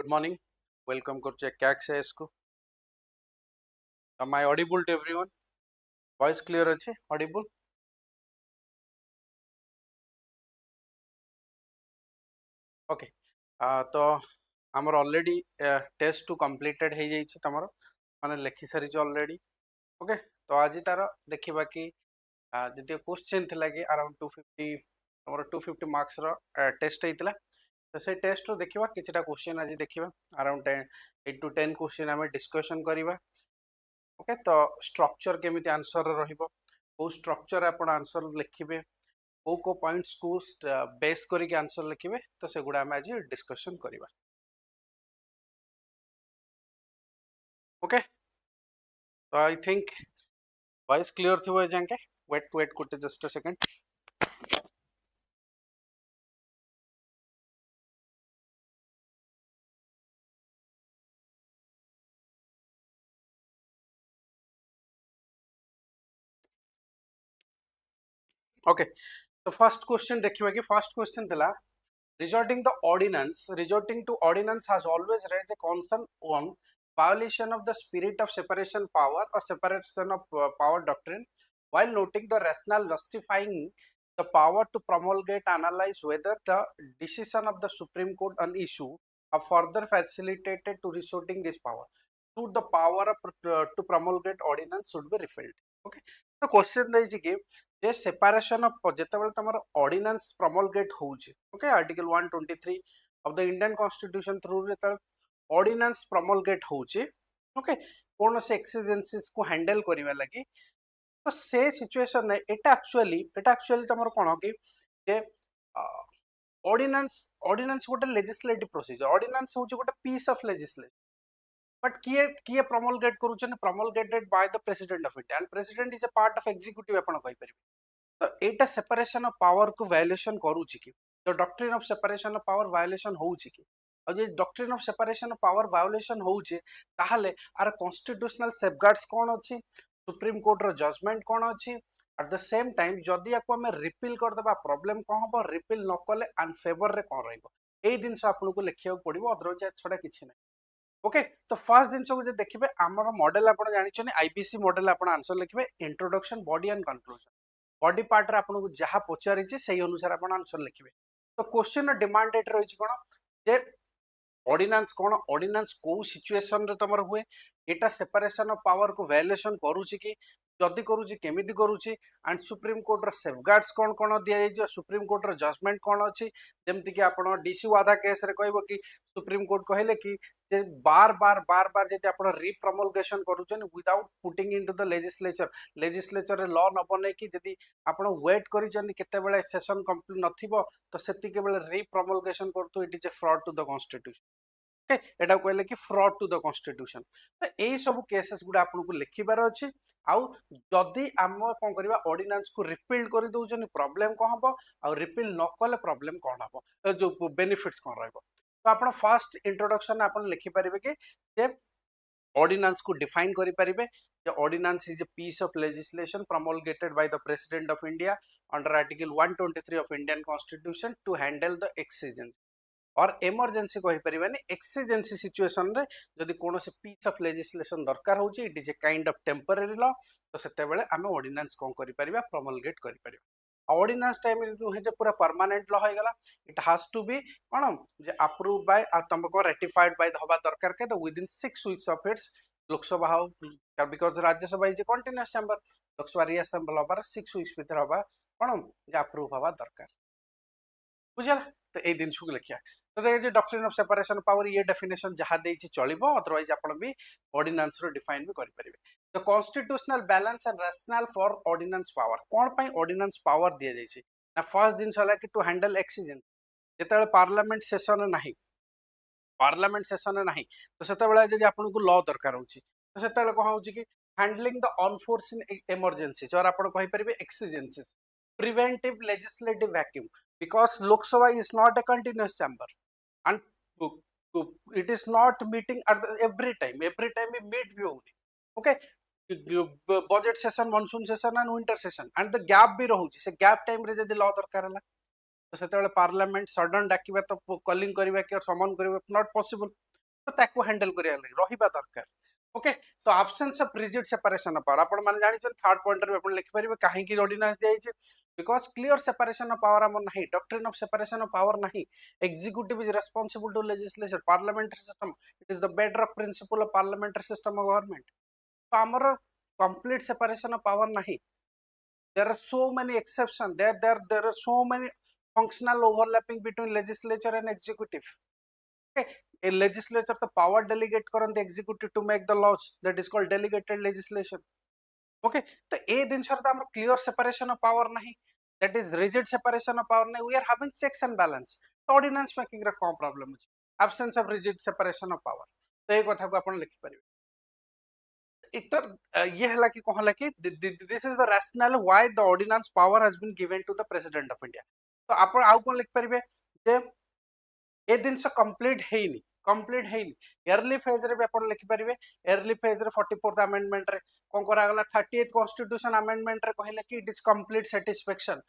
Good morning. Welcome to CACS को. Am I audible to everyone? Voice clear अच्छे? Audible? Okay. तो हमर already test to completed है जाई छी तमरो माने लेखि सारी छी already. Okay. तो आज तार देखिबा कि जदि क्वेश्चन थिला कि अराउंड 250 तमरो 250 मार्क्स रो टेस्ट हेतिला. तो से टेस्ट रो देखिबा किछटा क्वेश्चन आज देखिबा अराउंड 8 to 10 क्वेश्चन हमें डिस्कशन करिबा. ओके तो स्ट्रक्चर केमिति आंसर रहिबो को स्ट्रक्चर आपण आंसर लिखिबे को पॉइंट्स को बेस करी के आंसर लिखिबे तो से गुडा हम आज डिस्कशन करिबा. ओके तो आई थिंक वॉइस क्लियर थिबो ए जांके वेट कोटे जस्ट अ सेकंड. ओके तो फर्स्ट क्वेश्चन देखिबा कि फर्स्ट क्वेश्चन थिला resorting to ordinance has always raised a concern on violation of the spirit of separation power or separation of power doctrine, while noting the rationale justifying the power to promulgate analyze whether the decision of the Supreme Court on issue are further facilitated to resorting this power. Should the power to promulgate ordinance should be repealed. Okay. तो question देछि कि जे separation of जेतेबेले तमर ordinance promulgate होउछि. Okay article 123 of the Indian constitution through जेते ordinance promulgate होउछि. Okay कोन से एक्सीजेंसीज को हैंडल करिवा लागि तो से सिचुएशन ने एटा एक्चुअली तमर कोन कि जे ऑर्डिनेंस गोटे लेजिस्लेटिव प्रोसीजर. ऑर्डिनेंस होउछि गोटे पीस ऑफ लेजिस्लेशन. But किए promulgate करूछन promulgated by the president of India and president is a part of executive आपण कहि परिबे. तो एटा सेपरेशन ऑफ पावर को वायोलेशन करूछि कि तो doctrine of separation of power violation होउछि कि और जे doctrine of separation of power violation होउछि ताहले आर कॉन्स्टिट्यूशनल सेफगार्ड्स कोन अछि सुप्रीम कोर्ट रो जजमेंट कोन अछि एट द सेम टाइम जदि याको हमें रिपील कर देबा प्रॉब्लम कोन हबो रिपील न कले अनफेवर रे कोन रहइबो एई दिनस आपन को लेखिया पड़िबो अदरवाइज छोटा किछि नै. ओके तो फर्स्ट दिन को देखिए आमर मॉडल आप जानी आईबीसी मॉडल आप आंसर लिखे introduction body and conclusion body part रे आपको जहाँ पचारि से अनुसार आप आंसर लिखे. तो क्वेश्चन डिमांड एट रही कौन जे ऑर्डिनेंस कौन ऑर्डिनेंस को सिचुएशन रे तमर हुए एटा सेपरेशन ऑफ पावर को वायोलेशन करूची कि जदि करूची केमिति करूची एंड सुप्रीम कोर्ट रो सेफगार्ड्स कौन कौन दिया जाय सुप्रीम कोर्ट रो जजमेंट कौन अछि जेमति कि आपण डीसी वादा केस रे कहबो कि सुप्रीम कोर्ट कहले कि जे बार बार जदि आपण रीप्रमोलगेशन करूछन without putting into the legislature रे लॉ न बने कि जदि आपण वेट करिछन केते बेले सेशन कंप्लीट नथिबो तो सेति के बेले रीप्रमोलगेशन करतु it is a fraud to the constitution. Okay एटा कहले कि फ्रॉड टू द कॉन्स्टिट्यूशन. तो एई सब केसेस गुडा आपन को लिखिबार अछि आउ जदि आम कोन करबा ऑर्डिनेंस को रिपील कर दउछन प्रॉब्लम कोन हबो आ रिपील न कले प्रॉब्लम कोन हबो जो बेनिफिट्स कोन रहबो. तो आपण फर्स्ट इंट्रोडक्शन आपण लिखि परिबे कि जे ऑर्डिनेंस को डिफाइन करि परिबे जे ordinance is a piece of legislation promulgated by the president of India under article 123 of Indian constitution to handle the exigency और इमरजेंसी कहि परिबानी एक्सीजेंसी सिचुएशन रे जदि कोनोसे पीस ऑफ लेजिस्लेशन दरकार होची it is a kind of temporary law. तो सेते बेले आमे ऑर्डिनेंस कोन करि परिबा प्रोमलगेट करि परिबा. ऑर्डिनेंस टाइम नुहे जे पूरा परमानेंट लॉ होय गला इट हैज टू बी कोन जे अप्रूव बाय आ तुमको रेटिफाइड बाय हवा दरकार के तो within 6 weeks of its Lok Sabha हो because Rajya Sabha is a continuous chamber Lok Sabha reassemble होबार 6 वीक्स भीतर होबा कोन जे अप्रूव हवा दरकार बुझला. तो ए दिन सुग लिखिया तो जे डॉक्ट्रिन ऑफ सेपरेशन पावर ये डेफिनेशन जहाँ देछि चलिबो अदरवाइज आपण भी ऑर्डिनेंस रो डिफाइन भी करि परिबे. The constitutional balance and rational for ordinance power कोन पई ऑर्डिनेंस पावर दिया जाइछि ना फर्स्ट दिन छला कि टू हैंडल एक्सीजेंसी जेतेबेले पार्लियामेंट सेशन नाही तो सेतेबेले जदि आपण को लॉ दरकार होछि तो सेतेबेले कोन होछि कि हैंडलिंग द अनफोर्सिन इमरजेंसी और आपण कहि परिबे exigencies preventive legislative vacuum because Lok Sabha is not a continuous chamber and it is not meeting at every time we meet भी होउनी. okay budget session monsoon session and winter session and the gap भी रहउची से gap time रे जदी law दरकार हला तो सेते बेले पार्लियामेंट सडन डाकिबा तो कॉलिंग करबा कि समन करबा नॉट पॉसिबल. तो ताको हैंडल करिया लागि रहिबा दरकार ओके तो absence of rigid separation of power आपण माने जानि छ थर्ड पॉइंट रे आपण लिखि परिबे काहे की ऑर्डिनेंस दिया छै because clear separation of power amon nahi doctrine of separation of power nahi executive is responsible to legislature parliamentary system it is the bedrock principle of parliamentary system of government तो amar complete separation of power nahi there are so many exceptions there are so many functional overlapping between legislature and executive okay a legislature the power delegate Karan the executive to make the laws that is called delegated legislation okay तो ए दिन sir हमर clear separation of power नहीं that is rigid separation of power नहीं we are having checks and balance तो ordinance making रे कोन problem अछि absence of rigid separation of power तो ए कथा को आपण लिखि परिबे इतर ये हला कि कहला कि this is the rational why the ordinance power has been given to the president of India तो आपण आउ कोन लिखि परिबे जे ए दिन से कंप्लीट हेनी अर्ली फेज रे आपण लिखि परिबे अर्ली फेज रे 44th अमेंडमेंट रे कोन करा गला 30th कॉन्स्टिट्यूशन अमेंडमेंट रे कहले कि इट इज कंप्लीट सैटिस्फैक्शन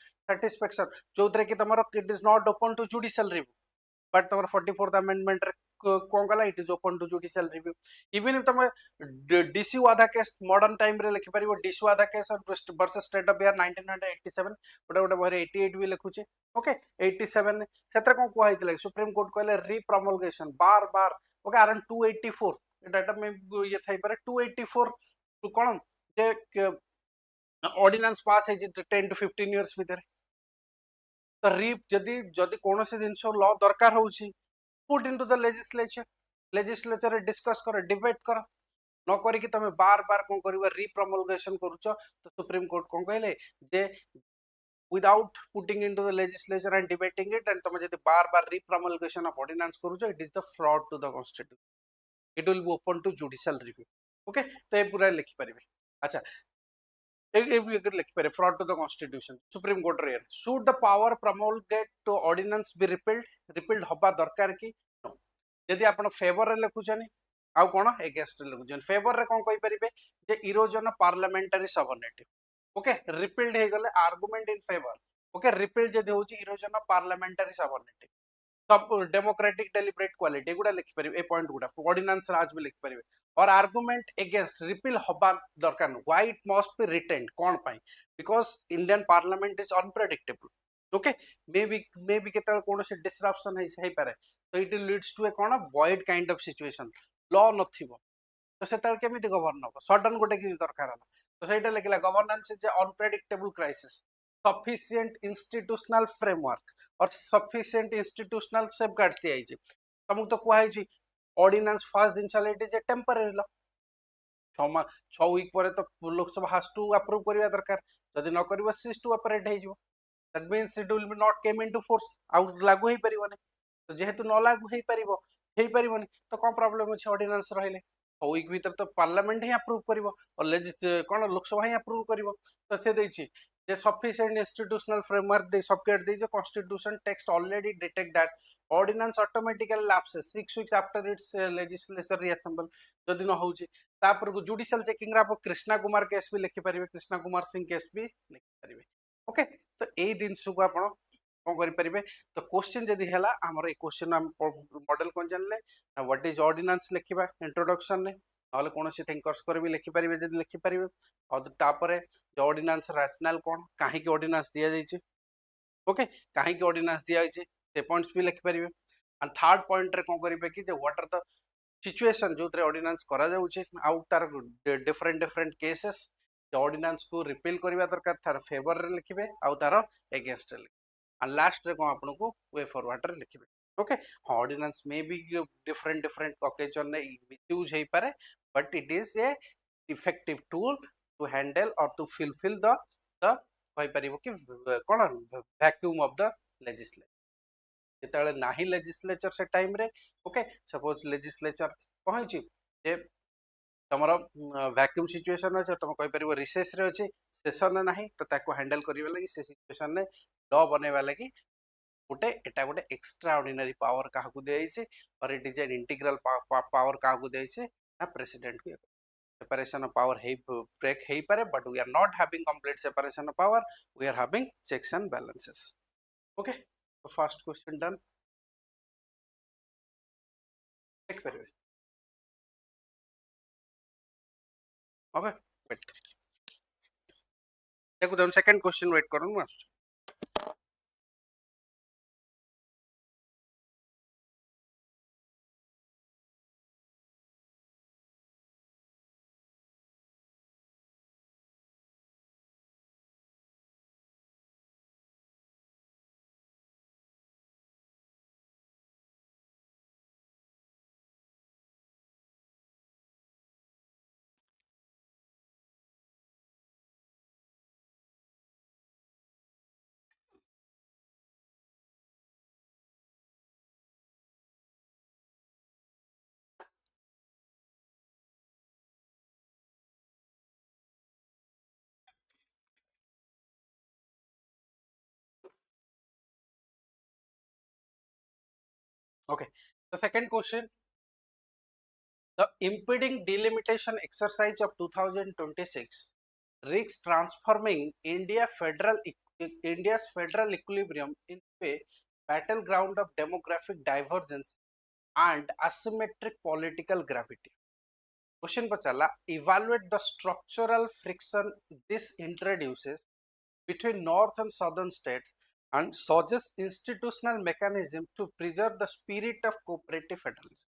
जोतरे कि तमरो it is not open to judicial review but तमरो 44th अमेंडमेंट रे कोन कला it is open to judicial review even if तम DC Wadhwa case modern time रे लिखि परिबो DC Wadhwa case versus state of Bihar 1987 गोटे गोटे बहरे 88 भी लिखुचे ओके 87 सेतर कोन को हाइतले सुप्रीम कोर्ट कहले रीप्रमोलगेशन बार बार ओके अराउंड 284 डाटा में ये थाई पारे 284 तो कोन जे ऑर्डिनेंस पास है 10 to 15 इयर्स भीतर तो रीप जदी जदी कोनोसी जिंस लॉ दरकार होउची put into the legislature discuss करो डिबेट करो न करी कि तमे बार बार कोन करबा रीप्रमोलगेशन करूचो तो सुप्रीम कोर्ट कोन कहले जे without putting into the legislature and debating it and तमे जदी बार बार repromulgation of ordinance करूचो it is the fraud to the constitution it will be open to judicial review okay तो ए पूरा लिखि परिबे अच्छा ए भी अगर लिखि परिबे fraud to the constitution supreme court रे should the power promulgate to ordinance be repealed हबा दरकार की यदि आपण फेवर रे लिखुछनी आउ कोन अगेंस्ट रे लिखुछन फेवर रे कोन कहि परिबे जे erosion parliamentary sovereignty okay repealed हे गले argument in favour okay repealed जदि होची इरोजन ऑफ पार्लियामेंटरी सॉवरेनिटी सब डेमोक्रेटिक डेलिब्रेट क्वालिटी गुडा लिखि परिबे ए पॉइंट गुडा ऑर्डिनेंस राज भी लिखि परिबे और आर्गुमेंट अगेंस्ट रिपील हबा दरकार why it must be retained कोन पाई because Indian parliament is unpredictable okay may be केतल कोनोसी डिसरप्शन है पारे तो इट लीड्स टू ए कोन void kind of situation law नथिबो तो सेतल केमिति गवर्न हो सडन गोटे कि दरकार हला तो सेटा लिखला governance is unpredictable crisis sufficient institutional framework और सफिशिएंट इंस्टीट्यूशनल सेफगार्ड्स दिया छै तमु तो कुहाई छै ऑर्डिनेंस फर्स्ट दिन चले it is a temporary law 6 week पर तो लोकसभा हैज टू अप्रूव करिया दरकार जदि न करबो सीज टू ऑपरेट हे जिवो that means it will B not came into force out लागू हे परिबोने तो जेहेतु न लागू हे परिबोनी तो कोन प्रॉब्लम अछि ऑर्डिनेंस रहले 6 वीक भीतर तो पार्लियामेंट ही अप्रूव करिवो और कोन लोकसभा ही अप्रूव करिवो तो से दै छी जे सफिशिएंट इंस्टीट्यूशनल फ्रेमवर्क दे सॉफ्टवेयर दे जो constitution text already detect that ordinance automatically lapses 6 weeks after its legislature reassemble जदि न होउची तापर को जुडिशियल चेकिंग रा कृष्णा कुमार केस भी लिखि परिबे कृष्णा कुमार सिंह केस भी लिखि परिबे ओके तो ए दिन सुको आपण कोन करि परिबे तो क्वेश्चन जदि हैला हमर ए क्वेश्चन हम मॉडल कोन जानले व्हाट इज ऑर्डिनेंस लिखिबा इंट्रोडक्शन ने नले कोनोसी थिंकर्स कर भी लिखि परिबे जदि लिखि परिबे और तापरे ऑर्डिनेंस रैशनल कोन काहे की ऑर्डिनेंस दिया जाय छै ओके काहे की ऑर्डिनेंस दिया जाय छै से पॉइंट्स भी लिखि परिबे एंड थर्ड पॉइंट रे कोन करिबे कि जे व्हाट आर द सिचुएशन जो ऑर्डिनेंस करा जाउछे आउट तार डिफरेंट केसेस ऑर्डिनेंस को रिपील करबा दरकार तार फेवर रे लिखिबे आउ तार अगेंस्ट रे एंड लास्ट रे को आपन को वे फॉरवर्ड रे लिखिबे okay ordinance may be different occasion ने यूज हे पारे but it is a effective tool to handle or to fulfil the कहि परिबो कि कोन वैक्यूम ऑफ द लेजिस्लेचर जेतले नाही लेजिस्लेचर से टाइम रे ओके सपोज लेजिस्लेचर कहै छी जे तमरो वैक्यूम सिचुएशन अछि तुम कहि परिबो रिसेस रे अछि सेशन नाही तो ताको हैंडल करिवे लागि से सिचुएशन ने लॉ बनेवा लागि गोटे एटा गोटे एक्स्ट्रा ऑर्डिनरी पावर काहा को देइ छै और it is an integral power काहा को देइ छै ना प्रेसिडेंट को separation of power hey break hey pare but we are not having complete separation of power we are having checks and balances okay so first question done check okay wait देखो तुम second question wait करो मैं okay the second question the impeding delimitation exercise of 2026 risks transforming India's federal equilibrium into a battleground of demographic divergence and asymmetric political gravity. Question pachala, evaluate the structural friction this introduces between north and southern states and suggest institutional mechanism to preserve the spirit of cooperative federalism.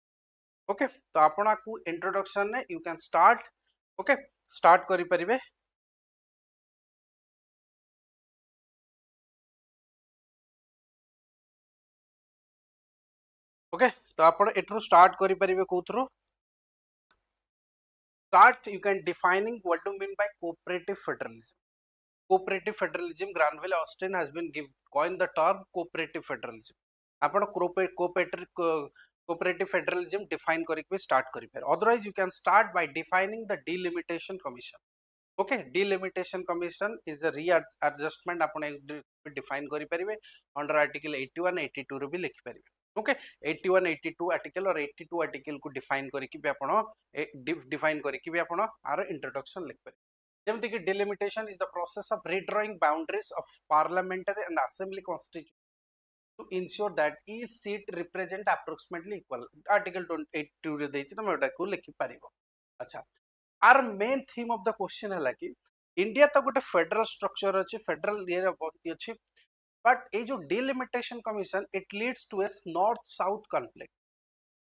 Okay, तो आपण आपको introduction ने you can start okay start करि परिबे okay तो आपण एट्रू start करि परिबे कोथ्रू start you can defining what do mean by cooperative federalism Granville Austin has been coined the term cooperative federalism आपण cooperative federalism define करके start करि पर otherwise you can start by defining the delimitation commission. Okay, delimitation commission is a readjustment आपण define करि परिबे under article 81 82 रे भी लिखि परिबे. ओके 81 82 आर्टिकल और 82 आर्टिकल को डिफाइन करके भी आपण डिफाइन करके भी आपण आर इंट्रोडक्शन लिख परिबे. जेमति कि delimitation is the process of redrawing boundaries of parliamentary and assembly constitution to ensure that each seat represent approximately equal. Article 82 रे देछि तमे ओटा को लिखि परिबो. अच्छा आर main theme of the question है कि इंडिया तो गोटे फेडरल स्ट्रक्चर अच्छी फेडरल ये अच्छी बट ये जो delimitation commission it leads to a north south conflict.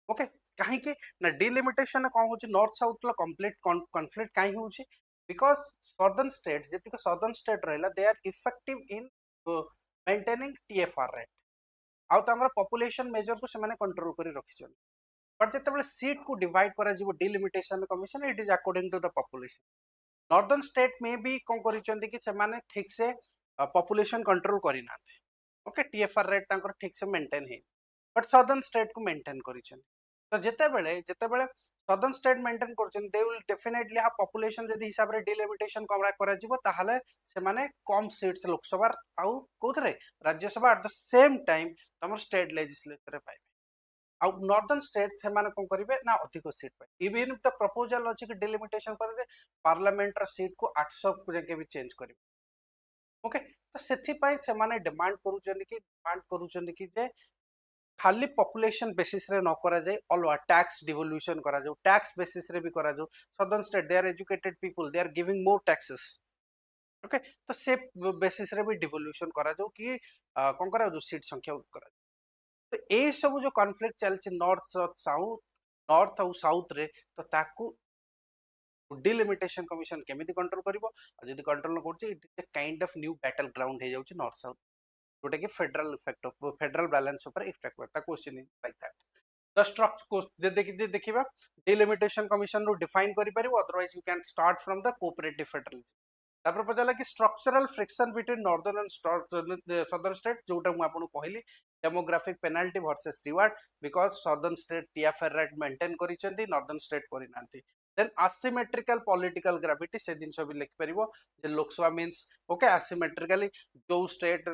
Okay कहीं ना डिलिमिटेशन कौन हो नॉर्थ साउथ कम्प्लीट कॉन्फ्लिक्ट कहीं हो बिकॉज सदर्न स्टेट जी सदर्न स्टेट रहा they are effective in maintaining TFR rate आउ पॉपुलेशन मेजर को से कंट्रोल कर रखी बट जिते सीट को डिवाइड कर delimitation commission it is according to the population. Northern state में भी कौन कर ठीक से पॉपुलेशन कंट्रोल करना ओके टीएफआर रेट तांकर ठीक से मेंटेन है बट सदर्न स्टेट को मेंटेन कर तो जितेबले सदर्न स्टेट मेंटेन कर दे विल डेफिनेटली हा पॉपुलेशन जदी हिसाब रे डिलिमिटेशन करा जिवो ताहाले से माने कम सीट्स लोकसभा आउ कोथरे Rajya Sabha at the same time तमर स्टेट लेजिस्लेचर रे पाइबे आउ नॉर्दर्न स्टेट से माने कोन करिवे ना अधिक सीट पाइ इवन द प्रपोजल अछि कि डिलिमिटेशन कर दे पार्लियामेंट रा सीट को 800 को जके भी चेंज करिवे. ओके तो सेथि पाइ से माने डिमांड करूचन कि जे खाली पॉपुलेशन बेसिस रे न करा जाय अलवा टैक्स डिवोल्यूशन करा जाय टैक्स बेसिस रे भी करा जाय southern state they are educated people they are giving more taxes. Okay तो से बेसिस रे भी डिवोल्यूशन करा जाय कि कोन करा जो सीट संख्या करा तो ये सब जो कॉन्फ्लिक्ट चलছে नॉर्थ और साउथ रे तो ताकू डिलिमिटेशन कमिशन केमिति कंट्रोल करिवो जदी कंट्रोल न करछि it is a kind of new battle ground हे जाउछि नॉर्थ साउथ जोटा कि federal effect of federal balance ऊपर इफेक्ट करता. Question is like that the structure देखिबा डिलिमिटेशन कमिशन रो डिफाइन करि परिवो otherwise you can start from the cooperative federalism. तापर पचाला कि structural friction between northern and southern state जोटा मु आपन कहली demographic penalty versus reward because southern state TFR rate maintain करिसेंती नॉर्दर्न स्टेट करिनांती. देन असिमेट्रिकल पॉलिटिकल ग्रेविटी से दिन सब लिख परिवो जे लोकसभा मींस ओके असिमेट्रिकली जो स्टेट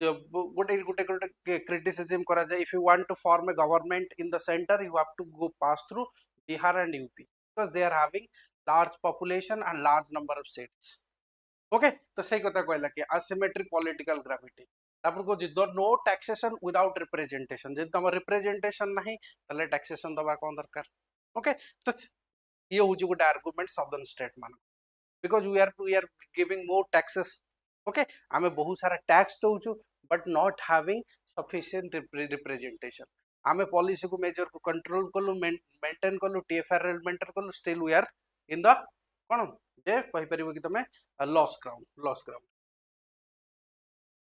गोटे गोटे गोटे क्रिटिसिज्म करा जाए if you want to form a government in the centre you have to go pass through Bihar and UP because they are having large population and large number of seats. Okay तो सही कथा कहला कि asymmetric political gravity तापर को no taxation without representation जब तुम representation नहीं तले टैक्सेशन दबा कौन दरकार. ओके तो ये हूँ गोटे आर्गुमेंट सदर्न स्टेट मान because we are giving more taxes okay आमे बहुत सारा टैक्स दउछु but not having sufficient representation आमे पॉलिसी को मेजर को कंट्रोल कलु मेंटेन कलु टीएफआर मेंटेन कलु still we are in the कोन जे कहि परिबो कि तमे लॉस ग्राउंड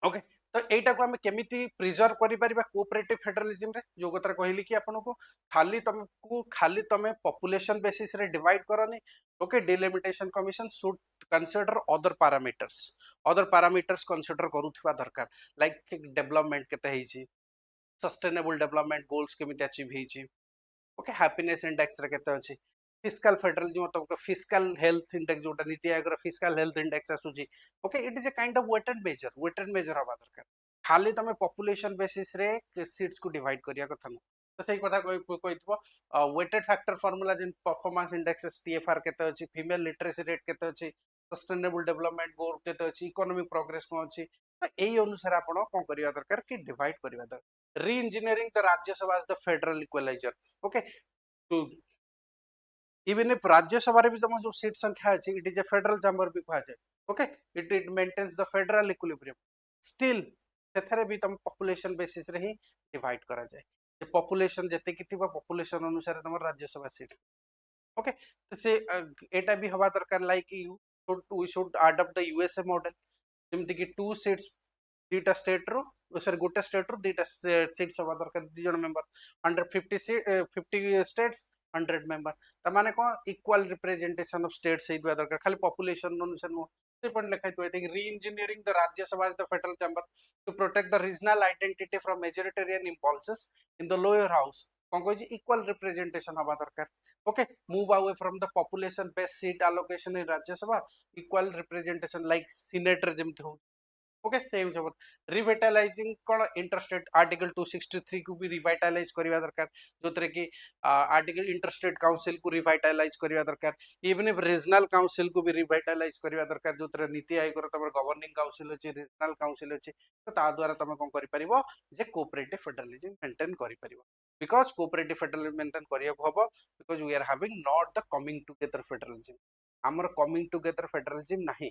ओके तो एटा को हमें केमिति प्रिजर्व करि परिबा कोऑपरेटिव फेडरलिज्म रे जो कतरा कहली कि आपन को खाली तमे पॉपुलेशन बेसिस रे डिवाइड करनी okay delimitation commission should consider other parameters consider करूथबा दरकार लाइक डेवलपमेंट केते हेची सस्टेनेबल डेवलपमेंट गोल्स केमिति अचीव हेची ओके हैप्पीनेस इंडेक्स रे केते अछि फिस्कल फेडरलिज्म मतलब फिस्कल हेल्थ इंडेक्स जोटा नीति आयोग रो फिस्कल हेल्थ इंडेक्स आसुची okay it is a kind of weighted measure हबा दरकार खाली तमे पॉपुलेशन बेसिस रे सीट्स को डिवाइड करिया कथा न तो सही कथा कहितबो वेटेड फैक्टर फार्मूला जिन परफॉर्मेंस इंडेक्स टीएफआर केते अछि फीमेल लिटरेसी रेट केते अछि सस्टेनेबल डेवलपमेंट गोल केते अछि इकोनॉमिक प्रोग्रेस को अछि तो एई अनुसार आपण कोन करिया दरकार कि डिवाइड करिया दरकार reengineering the Rajya Sabha as the federal equaliser okay तो इवन इफ राज्यसभा रे भी तुम जो सीट संख्या अछि it is a federal chamber भी कहा जाय okay it maintains the federal equilibrium still सेथरे भी तुम पॉपुलेशन बेसिस रे ही डिवाइड करा जाय जे पॉपुलेशन जते कि थिबा पॉपुलेशन अनुसार तुम राज्यसभा सीट ओके तो से एटा भी हवा दरकार like you we should adopt the USA model जेमति कि टू सीट्स दीटा स्टेट रो सॉरी गोटे स्टेट रो दीटा सीट्स हवा दरकार दी जन मेंबर 50 स्टेट्स 100 मेंबर तमाने को इक्वल रिप्रेजेंटेशन ऑफ स्टेट्स हे दुआ दरकार खाली पॉपुलेशन अनुसार नो से पॉइंट लिखाइ तो I think reengineering the Rajya Sabha as the federal chamber to protect the regional identity from majoritarian impulses in the lower house कोन कोइ इक्वल रिप्रेजेंटेशन हवा दरकार okay move away from the population based seat allocation in Rajya Sabha equal representation like Senate रे जेमति हो ओके same सब revitalising कोन इंटरस्टेट आर्टिकल 263 को भी रिवाइटलाइज करबा दरकार जोतरे कि आर्टिकल इंटरस्टेट काउंसिल को रिवाइटलाइज करबा दरकार इवन इफ रीजनल काउंसिल को भी रिवाइटलाइज करबा दरकार जोतरे नीति आयोग रो तमर गवर्निंग काउंसिल अछि रीजनल काउंसिल अछि तो ता द्वारा तमे कोन करि परिबो जे कोऑपरेटिव फेडरलिज्म मेंटेन करि परिबो बिकॉज़ कोऑपरेटिव फेडरलिज्म मेंटेन करिया को हबो because we are having not the coming together federalism हमर कमिंग टुगेदर फेडरलिज्म नहीं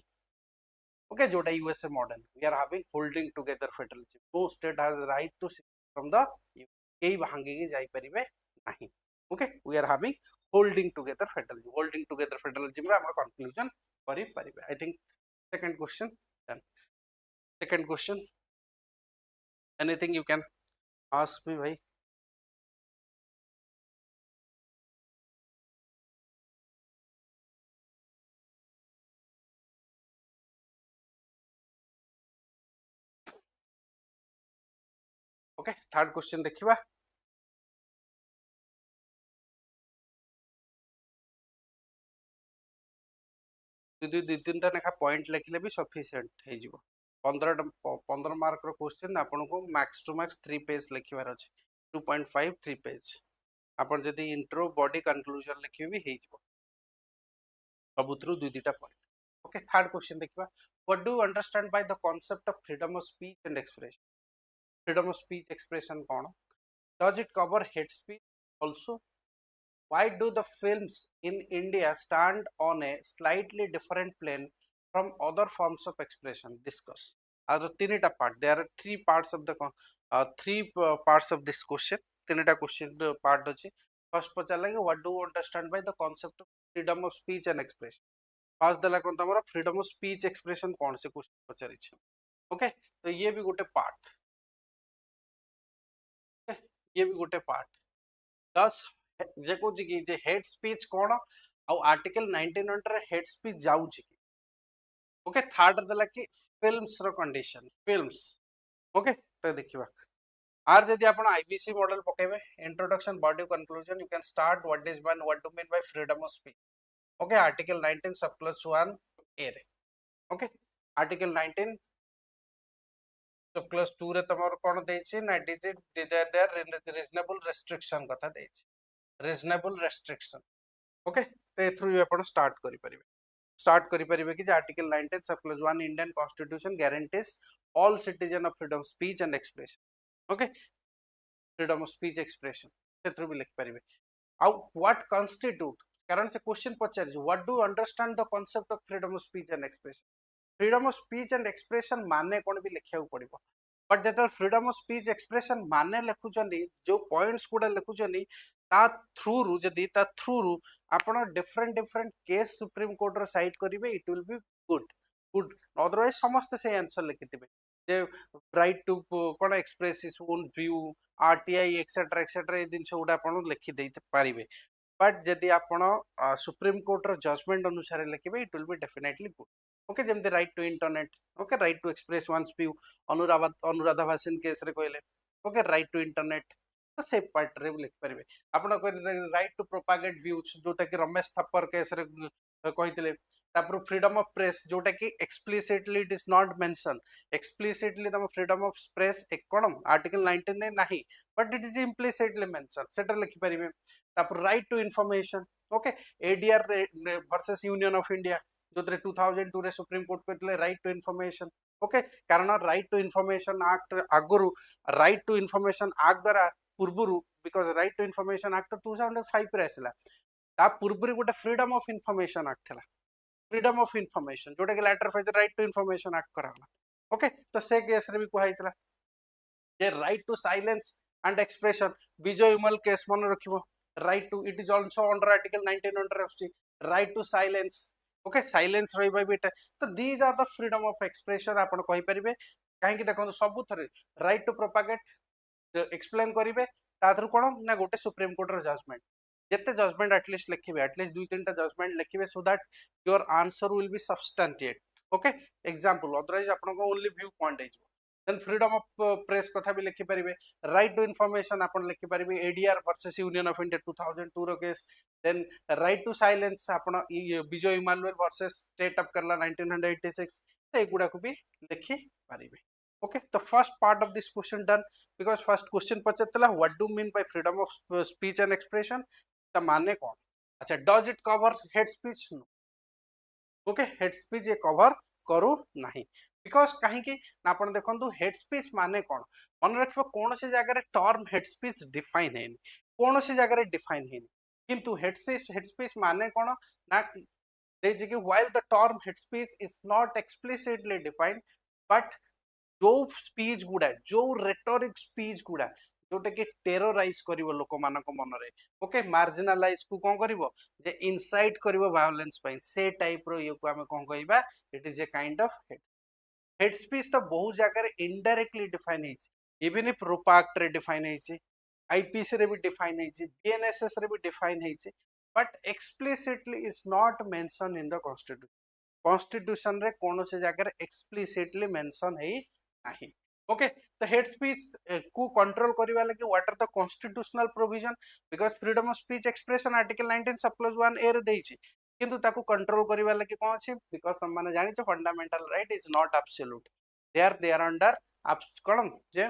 okay जोटा USA model we are having holding together federalism no state has right to from the केई भांगी के जाई परिबे नाही okay we are having holding together federalism रा हमर कंक्लूजन करि परिबे I think second question done second question anything you can ask me भाई ओके थर्ड क्वेश्चन देखिबा दु तीन टा नेखा पॉइंट लिखले भी सफिशिएंट हे जिवो 15 मार्क रो क्वेश्चन आपन को मैक्स टू मैक्स 3 पेज लिखिबार अछि 2.5 3 पेज आपन जदी इंट्रो बॉडी कंक्लूजन लिखिबे भी हे जिवो सबुत्रु दुई दुईटा पॉइंट ओके थर्ड क्वेश्चन देखिबा what do you understand by the concept of freedom of speech and expression freedom of speech expression cone does it cover hate speech also why do the films in India stand on a slightly different plane from other forms of expression? Discuss. Tinita part. There are three parts of the parts of this question. Tinita question part hochi. First pachala what do you understand by the concept of freedom of speech and expression? First dela kon tamara freedom of speech expression kon se question pacharichi. Okay, तो ये भी गोटे part ये भी गोटे part दस जे को कि जे हेड स्पीच कोन आ आर्टिकल 19 अंडर हेड स्पीच जाउ छी ओके थर्ड दला कि फिल्म्स रो कंडीशन फिल्म्स ओके तो देखिबा आर जदी आपण आईबीसी मॉडल पकेबे introduction body conclusion you can start what do mean by freedom of speech okay article 19 sub plus 1 ए रे ओके आर्टिकल 19 सब प्लस 2 रे तमर कोन देछि ना देयर रीजनेबल रेस्ट्रिक्शन कथा देछि रीजनेबल रेस्ट्रिक्शन ओके तो एथ्रु आपण स्टार्ट करि परिबे कि article 19 sub plus 1 Indian constitution guarantees all citizen of freedom speech and expression okay freedom of speech expression एथ्रु भी लिख परिबे आउ व्हाट कॉन्स्टिट्यूट कारण से क्वेश्चन पचार what do understand the concept of freedom of speech and expression freedom of speech and expression माने कौन भी लिखा पड़ो बट जो फ्रीडम ऑफ स्पीच एक्सप्रेशन माने लिखुं जो पॉइंट्स गुड़ा लिखुं ता थ्रू रु जदि ता थ्रू रु आपण different different case supreme court रो साइड करेंगे it will be good good otherwise समस्त से आंसर लिखिथे जे राइट टू कौन express his own view RTI etcetera ये जिन गुड़ा आप लिखिदे पारे बट जदि आपण सुप्रीम कोर्ट रो जजमेंट अनुसार लिखे it will be definitely good okay जमती right to internet okay right to express one's view Anuradha Bhasin case रे कहले ओके राइट टू इंटरनेट तो से पार्ट रे लिख पारे आपण राइट टू प्रोपागेट व्यूज जोटा कि रमेश थप्पर केस रे कहितले तापर फ्रीडम ऑफ प्रेस जोटा कि explicitly it is not mention explicitly तम फ्रीडम ऑफ प्रेस एक कोन आर्टिकल 19 ने नाही but it is implicitly mention सेटर लिखि परिबे तापर right to information okay ADR versus Union of India जो 2002 रे सुप्रीम कोर्ट कहते राइट टू इन्फॉर्मेशन ओके कारण राइट टू इन्फॉर्मेशन एक्ट आगुरु राइट टू इन्फॉर्मेशन एक्ट द्वारा पूर्वरु because right to information act 2005 रे आसला ता पूर्वरु गोटे फ्रीडम ऑफ इन्फॉर्मेशन एक्ट थिला फ्रीडम ऑफ इन्फॉर्मेशन जोटा कि later phase right to information act कराला ओके तो से केस रे भी कहैतला जे right to silence and expression Vijay Vimal case मन रखिबो right to it is also under article 19 under ऑफसी right to silence okay silence रही बेटा तो these are the freedom of expression आपण कहि परिबे कहीं देखो सब थरे राइट टू प्रोपागेट एक्सप्लेन करिवे ताथरु कोन ना गोटे सुप्रीम कोर्ट रो जजमेंट जेते जजमेंट एटलीस्ट लिखिबे एटलीस्ट दुई तीन टा जजमेंट लिखिबे so that your answer will be substantiate okay example otherwise आपण को ओनली व्यू पॉइंट आइजो देन फ्रीडम ऑफ प्रेस कथा भी लिखि परिबे राइट टू इन्फॉर्मेशन आपण लिखि परिबे ADR versus Union of India 2002 रो case then right to silence आपण Vijay Emmanuel versus state of Kerala 1986 तो एगुडा को भी लिखि परिबे ओके तो first part of this question done because first question पचतला what do mean by freedom of speech and expression त माने कोन अच्छा does it cover hate speech no okay hate speech ये कवर करू नाही बिकॉज कहीं आपण देखो हेड स्पीच माने कौन मन रखिबो कौन से जगह रे टर्म हेड स्पीच डिफाइन है कौन से जगह रे डिफाइन है किंतु हेड स्पीच माने कौन ना जे कि while the term head speech is not explicitly defined but जो स्पीच गुडा जो रेटोरिक स्पीच गुडा जोटा कि टेरराइज करिवो लोक मानक मन रे ओके मार्जिनलाइज को कोन करिवो जे इनसाइट करिवो वायलेंस पई से टाइप रो ये को हमें कोन कहबा it is a kind of head speech तो बहुत जगह इनडायरेक्टली डिफाइन है इवन इफ रूपाक्ट रे डिफाइन है आईपीसी रे भी डिफाइन है बीएनएसएस रे भी डिफाइन है but explicitly is not mention in the constitution रे कौन से जगह एक्सप्लिसिटली मेंशन है नहीं ओके तो हेड स्पीच को कंट्रोल करबा लागि what are the constitutional provision because freedom of speech expression article 19 sub clause 1 ए रे देछि किंतु ताको कंट्रोल करबा लागि कोन अछि बिकॉज तुम माने जानि छ fundamental right is not absolute they are under कोन जे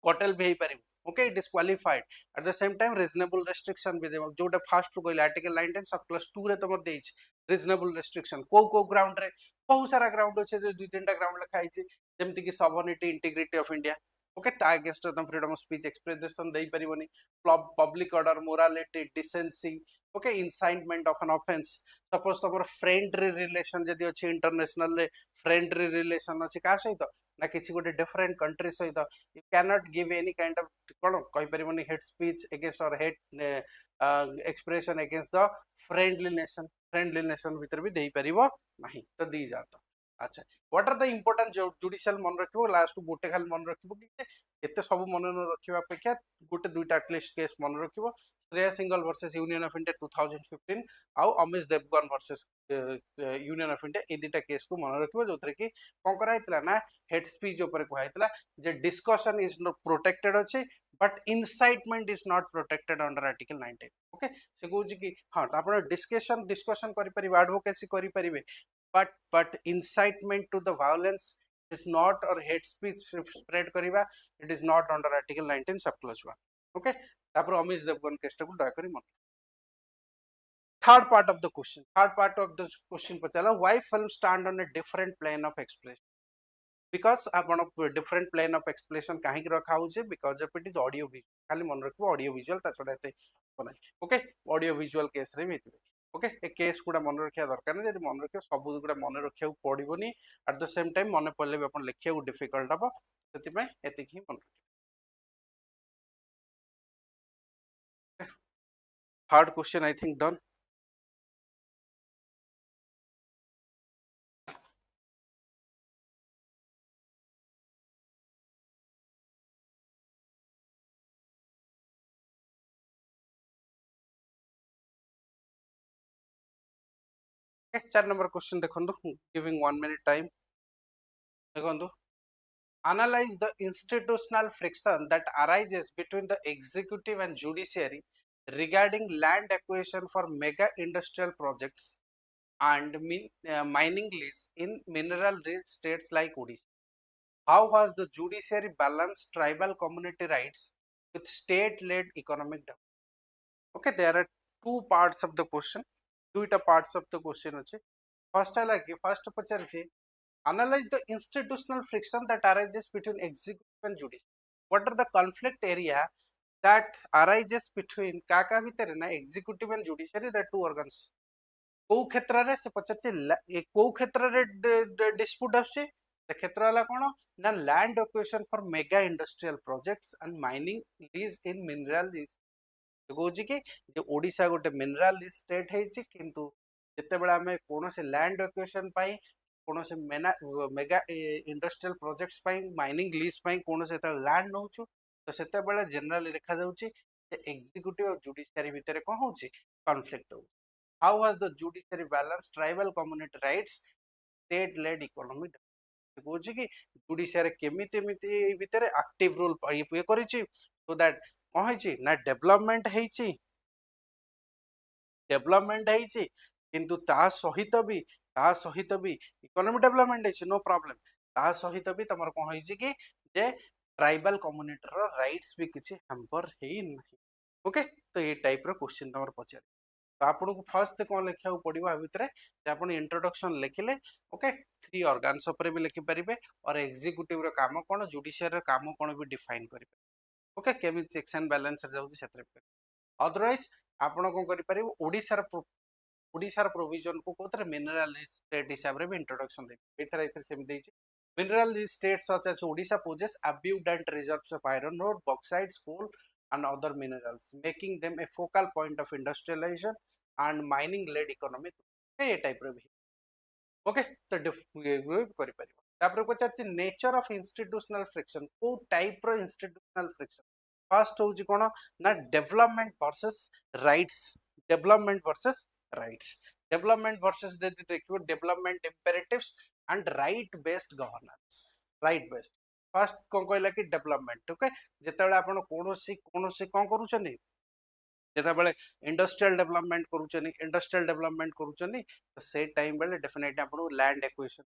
कटल भी पारे okay it is qualified at the same time reasonable restriction भी देबो जोटा फास्ट कहले आर्टिकल 19 सब क्लास 2 रे तमर देछि रीजनेबल रेस्ट्रिक्शन को ग्राउंड रे बहुत सारा ग्राउंड अछि जे दुई तीन टा ग्राउंड लिखा आइछि जेमति कि sovereignty integrity of India okay ता अगेंस्ट तुम फ्रीडम ऑफ स्पीच एक्सप्रेशन देई परिबोनी public order morality decency okay incitement of an offence suppose तमर फ्रेंडली रिलेशन जदी अछि इंटरनेशनल रे फ्रेंडली रिलेशन अछि का सहित ना किसी गोटे डिफरेंट कंट्री सहित you can not give any kind of कोन कहि परिबोनी हेड स्पीच अगेंस्ट और hate expression against the friendly nation भीतर भी देई परिबो नाही तो दी जाता अच्छा what are the important judicial मन रखिबो लास्ट गोटे खाली मन रखिबो कि एते सब मन न रखिबा अपेक्षा गोटे दुईटा एटलीस्ट केस मन रखिबो Shreya Singhal versus Union of India 2015 आउ Amish Devgan versus Union of India ए दुईटा केस को मन रखिबो जोतरे कि कोन करा हितला ना हेड स्पीच ऊपर को हितला जे डिस्कशन इज नॉट प्रोटेक्टेड अछि but incitement is not protected under article 19 okay से कहूची कि हां आपण डिस्कशन करि परिबे एडवोकेसी करि परिबे but incitement to the violence is not or hate speech spread kariba it is not under article 19 sub clause 1 okay तापर अमिश देवगन केस को दया करी मन third part of the question पचाला why film stand on a different plane of expression because आपण different plane of expression काहे रखा होचे because of it is audio visual खाली मन रखबो audio visual ता छोडा ओके ऑडियो विजुअल केस रे भी ओके ए केस गुड़ा मन रखा दरकार नहीं मन रख सब गुड़ा मन रखा पड़ोनी एट द सेम टाइम मन पड़े भी आप लिखा डिफिकल्ट हम से ही मन रखिए third question I think done चार नंबर क्वेश्चन देखो गिविंग 1 मिनिट टाइम देखो analyze the institutional friction that arises between the executive and judiciary regarding land acquisition for mega industrial projects and mining lease in mineral rich states like Odisha. How has the judiciary balanced tribal community rights with state-led economic development? Okay, there are two parts of the question. Two parts of the question. First, I like first Pachar analyze the institutional friction that arises between executive and judiciary. What are the conflict area that arises between काका भितर ना executive and judiciary, the two organs? को क्षेत्र रे से पचाचे को क्षेत्र रे dispute आछे से क्षेत्र वाला कोन ना land acquisition for mega industrial projects and mining lease in mineral lease कहूँ कि ओडिशा गोटे मिनराल रिच स्टेट है किंतु जितेबाला आम कौन से लैंड एक्विजिशन कौन से mega industrial projects mining lease कौन से लैंड नौ तो से जनरली देखा एग्जीक्यूटिव और जुडिशियरी भितर कौन हो कॉन्फ्लिक्ट हो how has the judiciary balance tribal community rights state lead economy कहूँ कि जुडिशियरी केमिति भितर एक्टिव रोल ये कर सो दैट कौन है ना डेवलपमेंट है किंतु ता सहित भी इकोनॉमी डेवलपमेंट है नो प्रॉब्लम ता सहित भी तुम कौन है कि जे ट्राइबल कम्युनिटी रो राइट्स भी किसी हैम्पर है नहीं ओके तो ये टाइप रो क्वेश्चन तुम पचार तो आपको फर्स्ट कौन लिखा पड़ो भितर आप इंट्रोडक्शन लिखिले ओके थ्री ऑर्गन्स भी लिखिपारे और एग्जीक्यूटिव रो काम कौन जुडिशियरी काम कौन भी डिफाइन करें ओके केमी चेक्स एंड बैलेंस जाऊँगी अदरवाइज आपण कौन करें ओडिशार प्रोविजन को कोथरे मिनरल रिच स्टेट हिसाब रे भी इंट्रोडक्शन दे एथरा एथरा सेम देछि mineral rich states such as Odisha possess abundant reserves of iron ore bauxite coal and other minerals making them a focal point of industrialization and mining led economy ए type रे भी ओके तो करि परिबो तापर पचारछि नेचर ऑफ इंस्टीट्यूशनल फ्रिक्शन को type रो इंस्टीट्यूशनल फ्रिक्शन फर्स्ट होछि कोन ना development versus rights development versus rights development versus देखिए development imperatives and right based governance right based first कौन कहला कि डेवलपमेंट ओके जेतेबेले आपण कोनोसी कोनोसी कोन करूछनी जेतेबेले इंडस्ट्रियल डेवलपमेंट करूछनी तो से टाइम बेले डेफिनेटली आपण लैंड एक्विजिशन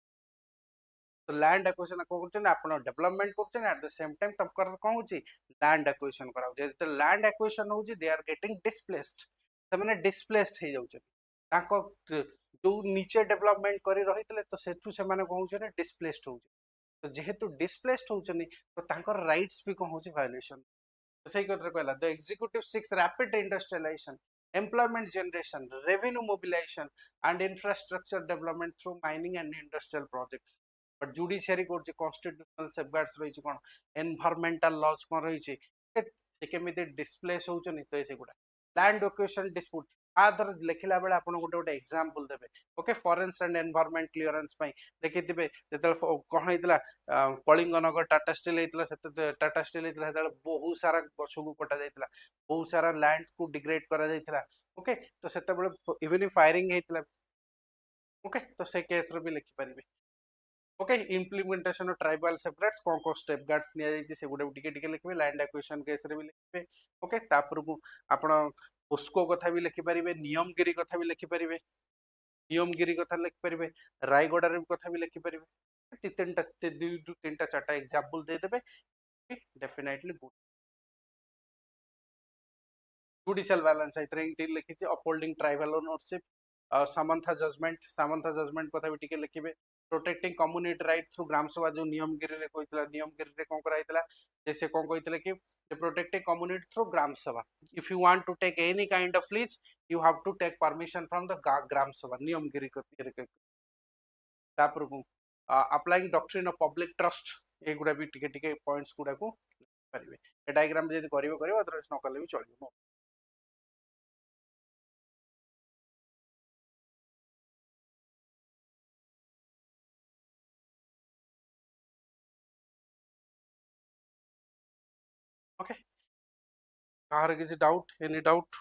तो लैंड एक्विजिशन करूछनी आपण डेवलपमेंट करूछनी एट द सेम टाइम तमकर कोन होची लैंड एक्विजिशन कराउ जे लैंड एक्विजिशन होची दे आर गेटिंग डिस्प्लेस्ड से माने डिस्प्लेस्ड हे जाउछ ताको जो नीचे डेवलपमेंट करी रहितले तो सेठू से माने कहउछ डिस्प्लेस्ड होउछ तो जेहेतु डिस्प्लेस्ड होउछनी तो तांकर राइट्स भी कोन होची वायोलेशन तो सही कथरा कहला the executive seeks rapid industrialisation employment generation revenue mobilization and infrastructure development through mining and industrial projects but judiciary code constitutional safeguards रही कोन environmental laws कोन रही से केमिति डिस्प्लेस होउछनी तो से गुडा लैंड एक्विजिशन डिस्प्यूट आदर लिखिला बेले आपण गोटे गोटे एग्जांपल देबे okay forest and environment clearance पई देखिथिबे जेतल कोन हेतला कलिंग नगर टाटा स्टील हेतला सेते टाटा स्टील हेतला सेते बहुत सारा गछ को कटा जायतला बहुत सारा लैंड को डिग्रेड करा जायतला ओके तो सेते बेले इवन फायरिंग हेतला ओके तो से केस रे भी लिखि परिबे okay implementation of tribal separates कौन स्टेप गार्ड्स निया जायछि से गुडे टिके लिखिबे लैंड एक्विजिशन केस रे भी लिखिबे ओके तापर को आपण पोस्को कथा भी लिखि परिबे नियमगिरी कथा भी लिखि परिबे नियमगिरी कथा लिखि परिबे रायगड़ा रे कथा भी लिखि परिबे तीनटा दु तीनटा चारटा एग्जांपल दे देबे definitely good judicial balance I think लिखि upholding tribal ownership Samatha judgement कथा भी टिके लिखिबे protecting community right through gram sabha जो नियमगिरी रे कहइतला नियमगिरी रे कोन कराइतला जे से कोन कहइतले कि protecting community through gram sabha if you want to take any kind of lease you have to take permission from the gram sabha Niyamgiri को तापर को applying doctrine of public trust एगुडा भी टिके पॉइंट्स गुडा को परिबे ए डायग्राम जदी करिवो अदरवाइज न करले भी चलिबो ओके काहर किसी doubt any doubt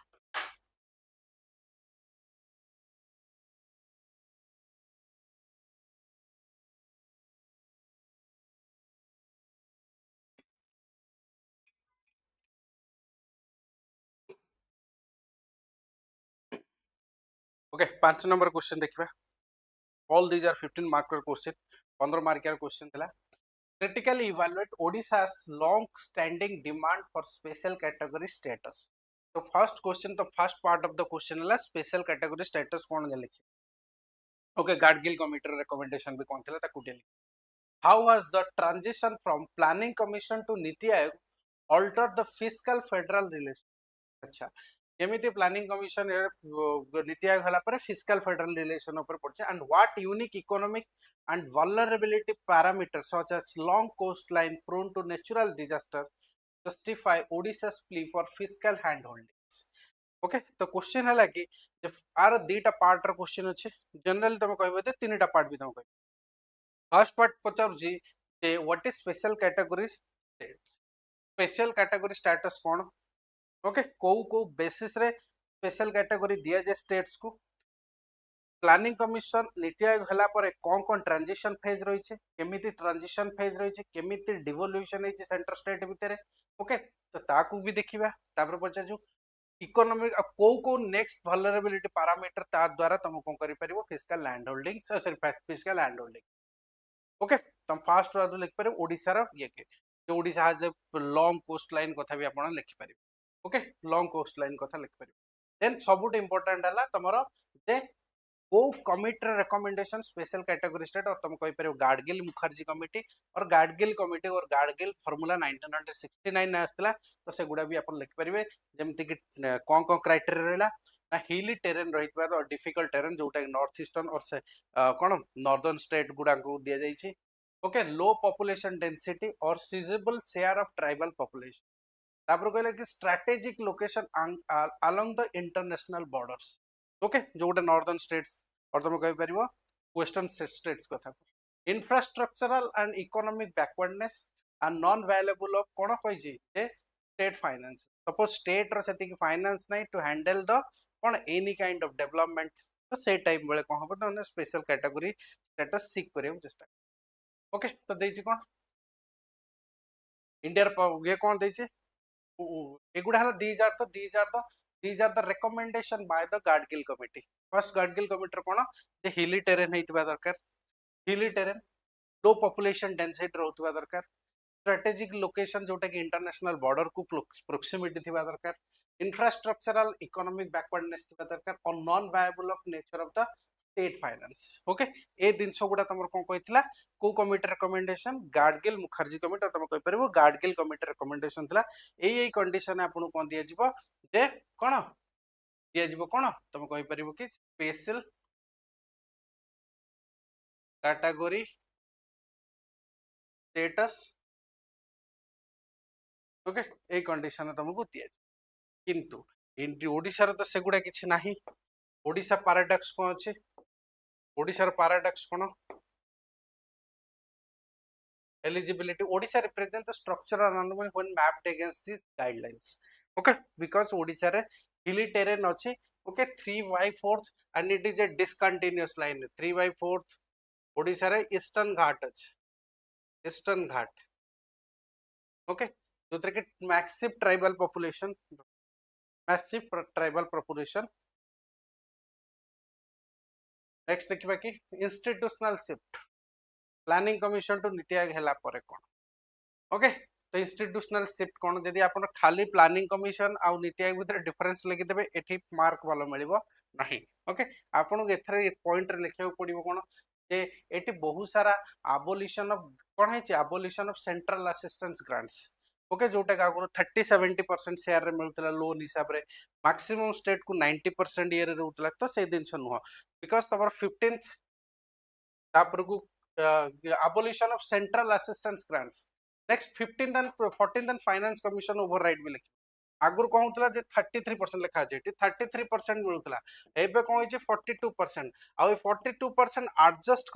okay 5 number question देखिबा all these are 15 marker question 15 marker question thila critically evaluate odisha's long standing demand for special category status तो फर्स्ट क्वेश्चन तो first part of the question है special category status कौन जे लिखि okay Gadgil committee recommendation भी कौन थिला ताकू लिखि how was the transition from planning commission to NITI Aayog alter the fiscal federal relation अच्छा केमिति प्लानिंग कमीशन नीति आयोग हला पर फिस्कल फेडरल रिलेशन ऊपर पड़ছে and what unique economic and vulnerability parameters such as long coastline prone to natural disaster justify Odisha's plea for fiscal handholdings. Okay, तो question है कि आर दीटा पार्ट रो क्वेश्चन अछि जनरली तुम कहबे त तीनटा पार्ट भी तुम कहबे फर्स्ट पार्ट पचार जी जे what is special category special category status कोन ओके को बेसिस रे स्पेशल कैटेगरी दिया जे स्टेट्स को प्लानिंग कमिशन नीति आयोग हला पर कौन ट्रांजिशन फेज रही है केमिति ट्रांजिशन फेज रही है केमिति डिवोल्यूशन है सेंटर स्टेट भितर ओके तो ताकू भी देखिबा तापर पछा जो इकोनॉमिक को नेक्स्ट वल्नरेबिलिटी पैरामीटर ता द्वारा तुम कोन करि परिबो fiscal land holding sorry fiscal land holding okay तुम फास्ट वाला लिख परिबो ओडिसा रो ये के जो Odisha has long coast line कथा भी आपण लिखि परिबो ओके लॉन्ग कोस्ट लाइन कथा लिखि परिबो देन सबुट इंपोर्टेंट हला तमरो जे वो committee recommendation special category state और तुम कहि परिबो गाडगिल मुखर्जी कमिटी और गाडगिल फार्मूला 1969 ने आस्तला तो से गुडा भी अपन लिख परिबे जेमति कि कोन क्राइटेरिया रहला ना हिली टेरेन रहितबा तो डिफिकल्ट टेरेन जोटा नॉर्थ ईस्टर्न और से कोन नॉर्दर्न स्टेट गुडा को दिया जाई छी ओके लो पॉपुलेशन डेंसिटी और sizeable share of tribal population तापर कहले कि strategic location along the international borders okay जो गोटे नॉर्दर्न स्टेट्स और तुम कहि परिबो वेस्टर्न स्टेट्स कथा infrastructural and economic backwardness and non viable of कोन कहि जे स्टेट फाइनेंस सपोज स्टेट रो सेति कि फाइनेंस नै टू हैंडल द कोन एनी काइंड ऑफ डेवलपमेंट तो से टाइम बेले कोन हो तो स्पेशल कैटेगरी स्टेटस सीक करियो चेष्टा ओके तो देछि कोन इंडिया ये कोन देछि एगुडा हला these are the recommendation by the Gadgil committee first Gadgil committee कोन जे हिली टेरेन हेतिबा दरकार हिली टेरेन लो पॉपुलेशन डेंसिटी रहउतबा दरकार स्ट्रेटेजिक लोकेशन जोटा कि इंटरनेशनल बॉर्डर को प्रोक्सिमिटी थिबा दरकार इंफ्रास्ट्रक्चरल इकोनॉमिक बैकवर्डनेस थिबा दरकार और non viable of nature of the state finance okay ए दिनस गुडा तुम कोन कहितला को committee recommendation Gadgil Mukherjee committee तुम कहि परबो गाडगिल कमिटी रिकमेंडेशन थिला एई कंडीशन आपन कोन दिया जिवो जे कोन दिया जिवो कोन तुम कहि परबो कि special category status okay a condition तुमको दिया किंतु इंटी ओडिसा रे तो सेगुडा किछि नाही ओडिसा पैराडॉक्स कोन अछि ओडिसा रो paradox cone eligibility odisha represent the structural anomaly when mapped against these guidelines okay because odisha re hilly terrain achi okay 3/4 and it is a discontinuous line 3/4 odisha re eastern ghat achi eastern ghat okay जोथरे के massive tribal population next देखिबा कि institutional shift planning commission to NITI Aayog हला परे कोन okay तो institutional shift कोन जदी आपण खाली प्लानिंग कमिशन आ नीति आयोग भीतर डिफरेंस लिखि देबे एठी मार्क वाला मिलिबो नाही ओके आपण एथरे पॉइंट रे लिखियो पडिबो कोन जे एटी बहुत सारा abolition of कौन है abolition of central assistance grants okay जोटा आगुरी 30-70% शेयर रे मिलता लोन हिसाब रे मैक्सिमम स्टेट को 90% ये रोला तो से दिन नुह बिकज तुम 15th को abolition of central assistance grants next 15th and 14th and finance commission override भी लिखी आगुरी कौन होता जे 33% लिखा है 33% मिलूला एबे कौन होइए 42% आ 42% एडजस्ट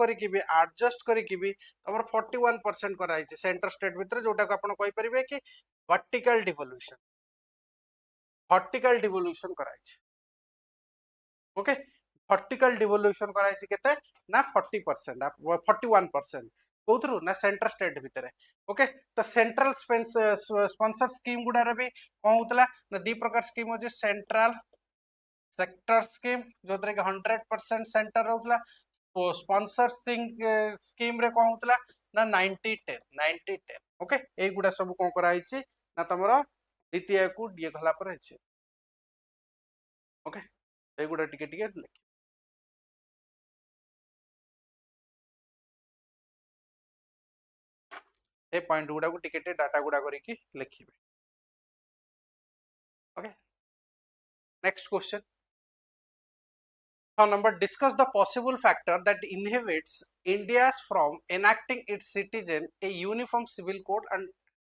करिकि भी तमर 41% कराई सेंटर स्टेट भितर जोटा को आपण कहि परिबे कि वर्टिकल डिवोल्यूशन कराई ओके वर्टिकल डिवोल्यूशन कराई केते ना 40% 41% कोथरु ना सेंटर स्टेट भितर ओके तो सेंट्रल स्पॉन्सर स्कीम गुडा भी कौन होतला ना दी प्रकार स्कीम हो सेंट्रल सेक्टर स्कीम जो 100% सेंटर रहउतला स्पॉन्सर स्कीम रे कौन होतला ना 90-10 ओके ए गुडा सब कौन कराई छि ना तमरो द्वितीय को डीए गला पर है ओके ए गुडा टिके लिख ए पॉइंट गुडा को टिके डाटा गुडा करी की लिखिबे okay next question number discuss the possible factor that inhibits India from enacting its citizen a uniform civil code and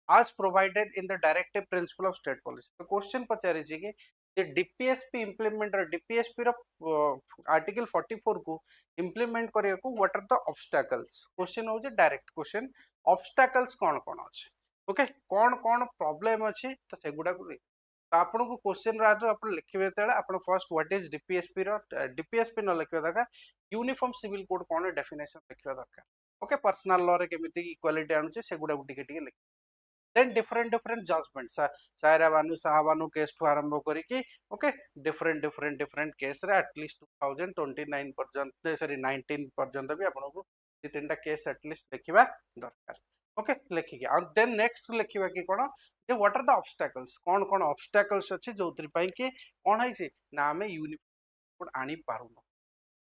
as provided in the directive principle of state policy तो question पचारे छी कि जे DPSP implement और DPSP रो article 44 को implement करिया को what are the obstacles question हो जे डायरेक्ट क्वेश्चन ऑब्स्टैकल्स कोन कोन अछि ओके कोन कोन प्रॉब्लम अछि तो सेगुडा को आपन को क्वेश्चन राज आप लिखिबे तेला आपन फर्स्ट व्हाट इज डीपीएसपी रो डीपीएसपी न लिखिबे दरकार यूनिफॉर्म सिविल कोड कोन डेफिनेशन लिखिबे दरकार ओके पर्सनल लॉ रे केमिति इक्वालिटी आनुचे सेगुडा को टिके लिख देन डिफरेंट जजमेंट सायरा बानु साहाबानु केस ठु आरंभ करी कि ओके डिफरेंट केस रे एटलीस्ट 2029 पर्यंत सॉरी 19 पर्यंत भी आपन को दि तीनटा केस एटलीस्ट लिखिबा दरकार ओके लिखिके और देन नेक्स्ट लिखिबा कि कोन जे व्हाट आर द ऑब्स्टैकल्स कोन कोन ऑब्स्टैकल्स अछि जोत्री पई कि कोन है ना हमें यूनिफॉर्म आनी पारुनो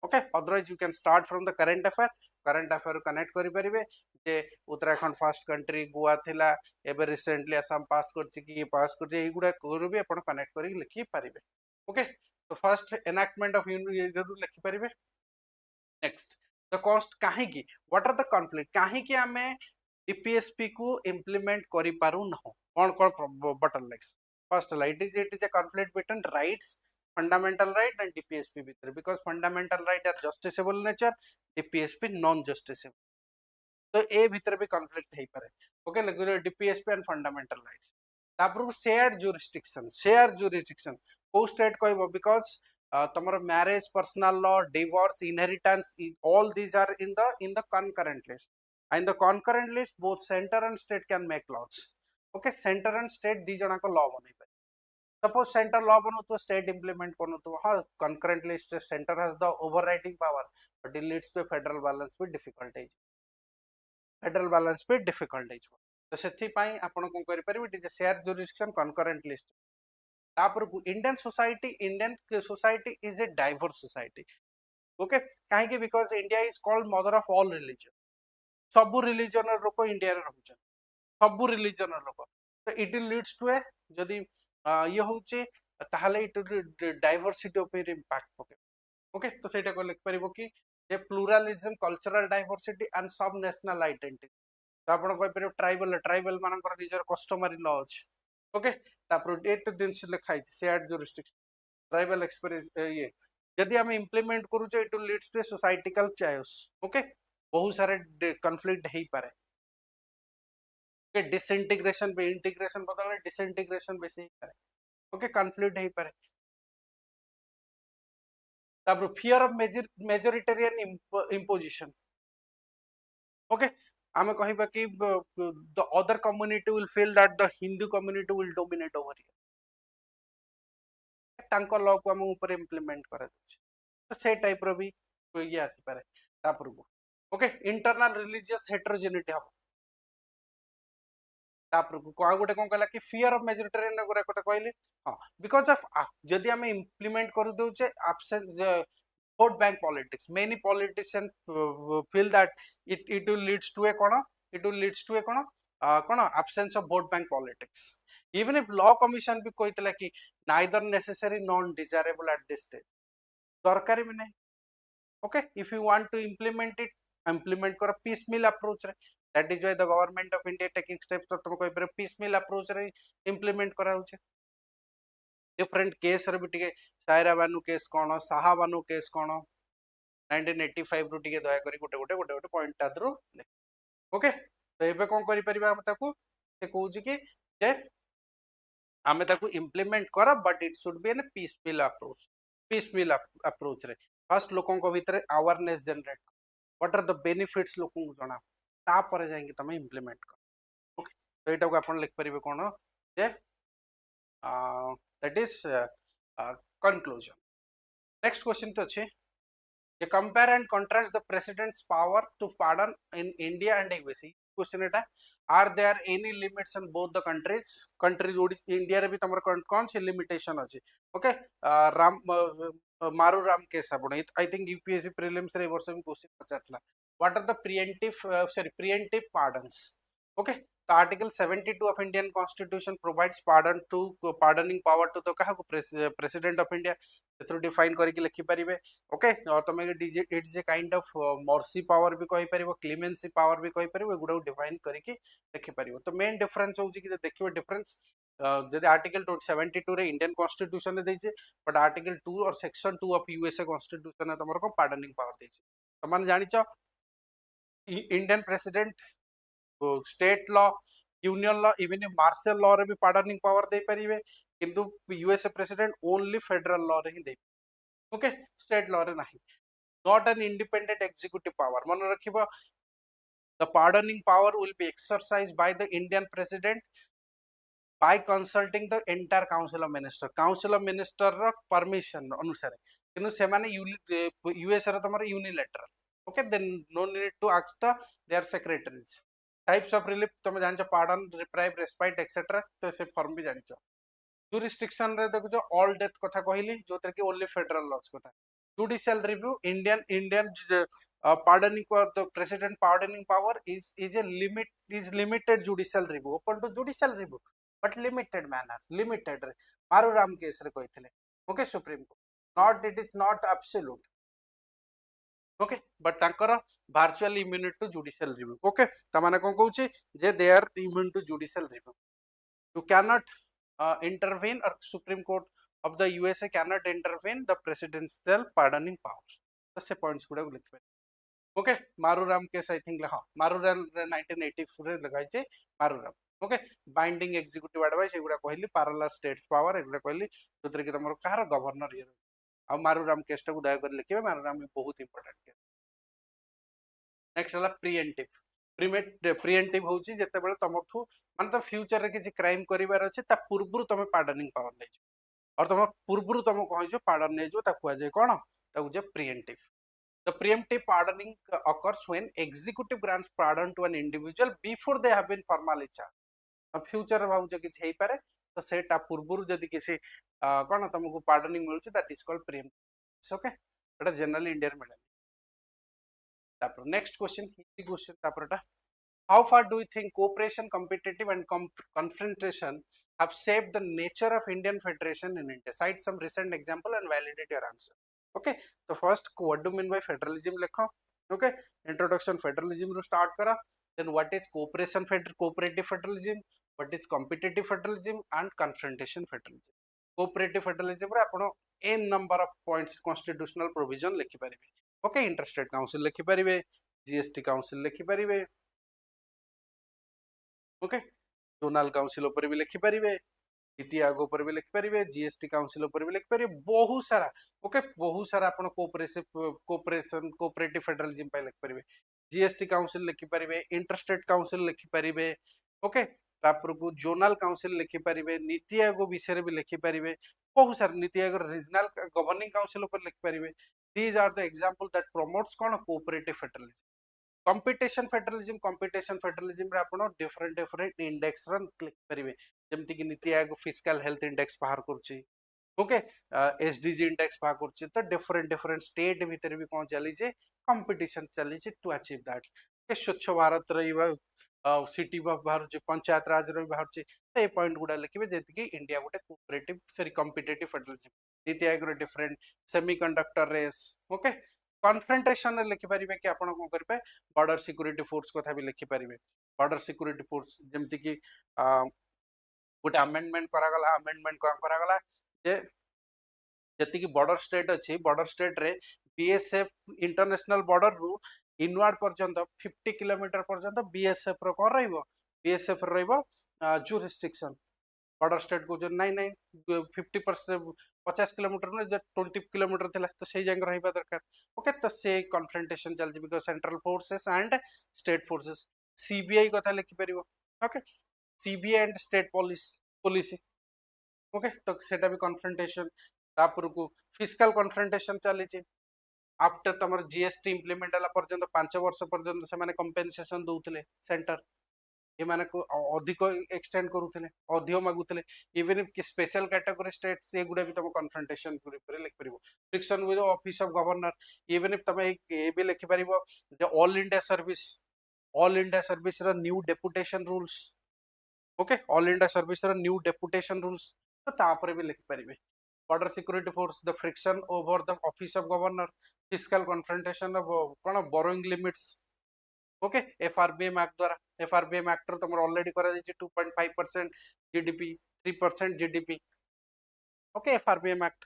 okay otherwise you can start from the current affair connect करि परिबे जे उत्तराखंड फर्स्ट कंट्री गोवा थिला एबे रिसेंटली असम पास करछि कि पास करछि एगुडा कोर भी अपन कनेक्ट करि लिखि परिबे ओके तो फर्स्ट एनैक्टमेंट ऑफ यूनियन लिखि परिबे नेक्स्ट द कॉस्ट काहे की व्हाट आर द कॉन्फ्लिक्ट काहे की हमें डीपीएसपी को इंप्लीमेंट करि पारु न कोन कोन bottlenecks first it is a conflict between rights fundamental right and DPSP भितर because fundamental right are justiciable nature DPSP non justiciable तो ए भितर भी कॉन्फ्लिक्ट हे पारे okay DPSP and fundamental rights तापर शेयर जुरिस्डिक्शन को स्टेट कहबो बिकॉज़ तमरो marriage personal law divorce inheritance all these are in the concurrent list and the concurrent list both center and state can make laws okay center and state दी जना को law बनै पारे suppose centre law बनो तो state implement करो तो हाँ concurrent list centre has the overriding power but it leads to a federal balance with difficulties federal balance पे डिफिकल्ट है तो सेथि पई आपण को करि परबे it is share jurisdiction concurrent list तापर को Indian society is a diverse society okay काहे कि because India is called mother of all religion सब रिलीजन लोक इंडिया रे रहउछन सब रिलीजन लोक तो इट लीड्स टू ए जदी ये होचे ताहले इट डाइवर्सिटी ऊपर इंपैक्ट पके ओके तो सेटा को लिख परबो कि जे प्लुरालिज्म कल्चरल डाइवर्सिटी एंड सब नेशनल आइडेंटिटी तो आपण कहि परबो ट्राइबल मानकर निजर कस्टमरी लॉ अछि ओके तापर एत दिन से लिखाई शेयर्ड जुरिस्डिक्शन ट्राइबल एक्सपीरियंस ये यदि हम इंप्लीमेंट करू it will leads to a societal chaos okay बहुत सारे कॉन्फ्लिक्ट हेई पारे ओके डिसइंटीग्रेशन पे इंटीग्रेशन बदले डिसइंटीग्रेशन बेसी हेई पारे ओके कॉन्फ्लिक्ट हेई पारे तापर fear of majoritarian imposition okay आमे कहिबा कि the other community will feel that the Hindu community will dominate over here तांको लॉ को हम ऊपर इंप्लीमेंट करा दछ तो से टाइप रो भी ये आसी पारे तापर को ओके इंटरनल रिलीजियस हेटेरोजेनिटी हम तापर को आ गोटे कोन कहला कि फियर ऑफ मेजोरिटेरियन गोरे कोटे कहले हां बिकॉज़ ऑफ जदी हम इंप्लीमेंट कर दोचे absence vote bank politics. Many politicians feel that it will leads to a kono, it will leads to a kono absence of vote bank politics. Even if law commission भी कहते कि neither necessary non desirable at this stage, दरकारी भी नहीं. Okay, if you want to implement it, implement करो piecemeal approach रे. That is why the government of India taking steps तो तुम कोई पर piecemeal approach रे implement करा होचे. Different case रे भी टिके सायरा बानू केस कोन, साहा बानू केस कोन, 1985 ରୁ टिके दया करी गोटे पॉइंट तादरो. ओके, तो एबे कोन करि परिबा हम ताकू से कहूची कि जे आमे ताकू implement करा, but it should be in a piecemeal approach. Piecemeal approach रे फर्स्ट लोकों को भीतर awareness generate, what are the benefits लोकों को जणा, ता पर जाई कि तमे इंप्लीमेंट कर. ओके, तो एटा को आपण लिख परिबे कोन जे that is conclusion. Next question तो अछि जे compare and contrast the president's power to pardon in India and USA. Question एटा, are there any limits in both the countries India रे भी तमर कोन से लिमिटेशन अछि. ओके, राम मारू राम केस आपण आई थिंक यूपीएससी प्रीलिम्स रे वर्ष में क्वेश्चन पचारला, what are the preemptive pardons. Okay, तो article 72 of Indian constitution provides pardoning power to तो कहा प्रेसिडेंट ऑफ इंडिया से डिफाइन करके लिखि परिबे. ओके, और तमे it is a kind of mercy power भी कहि परिबो, क्लेमेंसी पावर भी कहि परिबो, गुडा डिफाइन करके लिखि परिबो. तो मेन डिफरेंस होउची कि देखिबो डिफरेंस जदि आर्टिकल 72 रे इंडियन कॉन्स्टिट्यूशन ने देइछे, बट आर्टिकल 2 और सेक्शन 2 ऑफ यूएसए कॉन्स्टिट्यूशन ने तमर को पार्डनिंग पावर देइछे. तमन जानिचो Indian president state law, union law, even martial law रे भी पार्डनिंग पावर दे परिबे, किंतु USA president only federal law रे ही दे. ओके, स्टेट लॉ रे नाही. Not an independent executive power. मन रखिबो, the pardoning power will be exercised by the Indian president by consulting the entire council of minister. Council of minister रो permission अनुसार, किनु से माने यूएस रे तमर unilateral. Okay, then no need to ask the their secretaries. Types of relief तुम जानछ, pardon, reprieve, respite etcetera, तो से फॉर्म भी जानछ. जुरिस्डिक्शन रे देखो ऑल डेथ कथा कहली, जोतर कि ओनली फेडरल लॉज कथा. Judicial review, Indian pardoning for the president pardoning power is a limited judicial review, open to judicial review, but limited manner, limited रे मारू राम केस रे कहिथिले. Okay, supreme court, not it is not absolute. Okay, but तांकर virtual immunity to judicial review. Okay, त माने कोन कहूची जे they are immune to judicial review. You can not intervene, or supreme court of the USA cannot intervene the presidential pardoning power. तो से points गुडा लिख पे. ओके, मारूराम केस आई थिंक हां मारूराम 1984 रे लगाइ छै मारूराम. ओके, बाइंडिंग एग्जीक्यूटिव एडवाइस एगुडा कहली, पैरेलल स्टेट्स पावर एगुडा कहली, जोतरे कि तमरो कहार गवर्नर ये. आ मारूराम केस टा को दया कर लिखिबे, मारूराम बहुत इंपोर्टेंट केस. नेक्स्ट हला प्रिएम्प्टिव होची जेतेबेले तमठू मान तो फ्यूचर रे किछि क्राइम करिवार अछि, ता पूर्वरु तमे पार्डनिंग पावर नै छ, और तम पूर्वरु तम कहै छ पार्डन नै जो, ता कुआ जे कोन, ता जे pre-emptive. The preemptive pardoning occurs when executive grants pardon to an individual before they have been formally charged. अब फ्यूचर भाउ जे किछि हेइ पारे, तो सेटा पूर्वरु जदि किछि कोन तमको पार्डनिंग मिलुछि, that is called preemptive. Okay, एटा जनरली इंडिया रे मिले. तापर नेक्स्ट क्वेश्चन तापरटा, how far do you think cooperation, competitive and confrontation have shaped the nature of Indian federation in India? Cite some recent example and validate your answer. Okay, so first what do you mean by federalism lekho. Okay, introduction federalism ro start kara. Then what is cooperative federalism, what is competitive federalism and confrontation federalism. Cooperative federalism रे आपण n number of points constitutional provision lekhi paribe. Okay, interstate council lekhi paribe, GST council lekhi paribe. Okay, zonal council ऊपर भी लिखि परिबे, नीति आयोग ऊपर भी लिखि परिबे, जीएसटी काउंसिल ऊपर भी लिखि परिबे, बहुत सारा. ओके, बहुत सारा आपण कोऑपरेटिव फेडरलिज्म पे लिखि परिबे. जीएसटी काउंसिल लिखि परिबे, इंटरस्टेट काउंसिल लिखि परिबे. ओके, तापर को जोनल काउंसिल लिखि परिबे, नीति आयोग विषय भी लिखि परिबे, बहुत सारा. NITI Aayog regional governing council ऊपर लिखि परिबे. These are the example that promotes कोन कोऑपरेटिव फेडरलिज्म. कंपटीशन फेडरलिज्म रे आपण डिफरेंट इंडेक्स रन क्लिक करिवे, जेमति कि NITI Aayog fiscal health index बाहर करछि. ओके एसडीजी इंडेक्स बाहर कर तो डिफरेंट डिफरेंट स्टेट भितर भी कौन चली कंपटीशन चली टू अचीव दैट स्वच्छ भारत सिटी बाहर पंचायत राज बाहर तो ये पॉइंट गुड़ा लिखे जी इंडिया गोटे cooperative sorry competitive federalism NITI Aayog different semiconductor race okay confrontation लिखिपारे कि आप कौन करेंगे बॉर्डर सिक्योरिटी फोर्स कथा भी लिखिपारे बॉर्डर सिक्योरिटी फोर्स जमती कि गोटे अमेंडमेंट करागला अमेंडमेंट कौन करागला जे जति बॉर्डर स्टेट अच्छी बॉर्डर स्टेट रे बीएसएफ इंटरनेशनल बॉर्डर रु इनवार्ड पर्यंत 50 किलोमीटर पर्यंत बीएसएफ रो कौन रहिबो बीएसएफ रहिबो जुरिस्डिक्शन बॉर्डर स्टेट को जो नहीं 50% 50 किलोमीटर ना जो 20 किलोमीटर थिला तो सही जगह रहिबा दरकार ओके तो से कन्फ्रंटेशन चलजी because central forces and state forces CBI कथा लिखि परिबो okay CBI and state police police okay तो सेटा भी कन्फ्रंटेशन तापर को फिस्कल कन्फ्रंटेशन चली आफ्टर तुम जीएसटी इम्प्लीमेंट है पर्यंत 5 वर्ष पर्यंत से कंपेनसेशन दौले सेंटर ये अधिक एक्सटेंड करुले अधिक मागुले even if special category states ये गुड़ा भी तुम कन्फ्रंटेशन लिखिपर friction with office of governor even if तुम ये भी लिखिपर all India service new deputation rules okay all India service new deputation rules तो तापर भी लिखिपर border security force the friction over the office of governor fiscal confrontation of कौन borrowing limits okay FRBM act द्वारा FRBM act तुम already करा 2.5% GDP 3% GDP okay FRBM act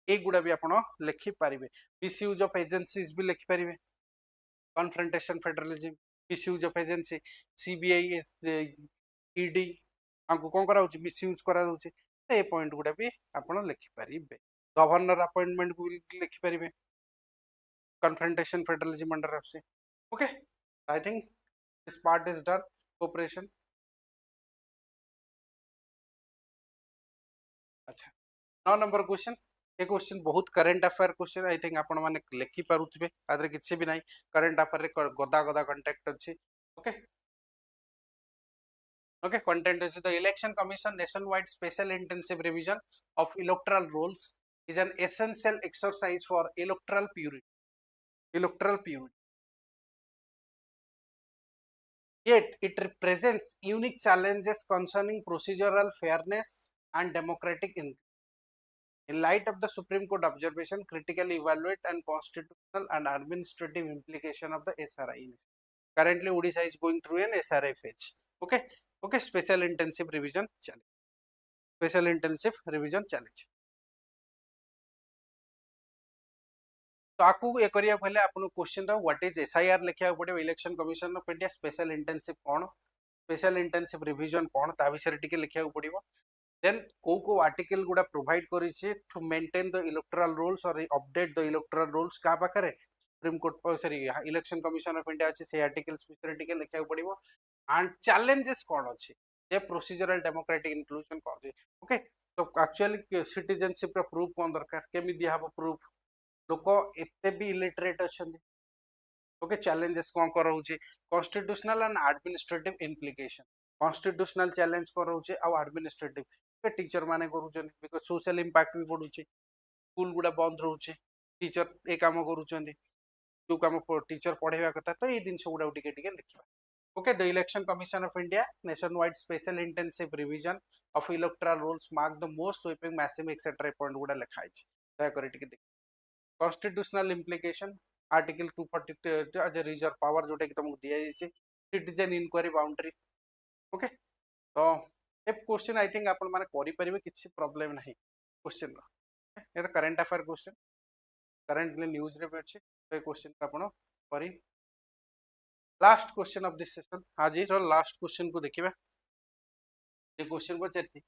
ये गुड़ा भी आप लिखिपारे मिसयूज ऑफ एजेंसीज भी लिखिपारे confrontation federalism misuse of agency CBI ED हमको कौन करा मिसयूज करा तो ये पॉइंट गुड़ा भी आप लिखिपारे गवर्नर अपॉइंटमेंट को भी लिखिपारे confrontation federalism under Opsc okay I think this part is done cooperation अच्छा 9 नंबर क्वेश्चन ये क्वेश्चन बहुत current affair question I think आपण माने लिखि पारुथिबे आदरे किछि भी नाही करंट अफेयर रे गदा गदा कंटेक्ट अछि okay okay content is the election commission nationwide special intensive revision of electoral rules is an essential exercise for electoral purity yet it represents unique challenges concerning procedural fairness and democratic in light of the Supreme Court observation, critically evaluate and constitutional and administrative implication of the SRI. Currently, Odisha is going through an SRI phase. Okay, okay, special intensive revision challenge. Special intensive revision challenge. तो आपको ये करिया पहले आपन question the what is SIR लिखिया पड़े election commission of India special intensive कौन special intensive revision कौन ता विषय टिके लिखिया पड़िबो देन को आर्टिकल गुडा प्रोवाइड करिছে to maintain the electoral rolls और अपडेट द इलेक्टोरल रूल्स का पाखरे supreme court sorry election commission of India अछि से आर्टिकल्स विषय टिके लिखिया पड़िबो एंड चैलेंजेस कौन अछि जे प्रोसीजरल डेमोक्रेटिक इंक्लूजन कौन ओके तो एक्चुअली सिटीजनशिप रो प्रूफ कौन दरकार केमि दिया हबो प्रूफ लोक एते भी इलिटरेट अछंदी ओके चैलेंजेस कौन कर रहउची constitutional and administrative implication constitutional challenge कर रहउची आ एडमिनिस्ट्रेटिव के टीचर माने करूचन बिकॉज़ सोशल इंपैक्ट भी पडुची स्कूल गुडा बंद रहउची टीचर ए काम करूचंदी जो काम टीचर पढ़ेवा कथा तो ये दिन गुडा टिके टिके लिखिबा okay the election commission of India nationwide special intensive revision of electoral rolls mark the most sweeping massive etcetera point गुडा लिखा है दया करे टिके कॉन्स्टिट्यूशनल इम्प्लिकेशन आर्टिकल 242 आज रिजर्व पावर जोटा कि तुमको दिया जाइए सिटीजन इनक्वारी बाउंड्री ओके तो ए क्वेश्चन आई थिंक आपण माने करि परिबे किछि प्रॉब्लम नाही क्वेश्चन रो ए current affair question currently news रे भी अछि ए क्वेश्चन का आपण करि last question of this session आज रो लास्ट क्वेश्चन को देखिबा ए क्वेश्चन को चर्ची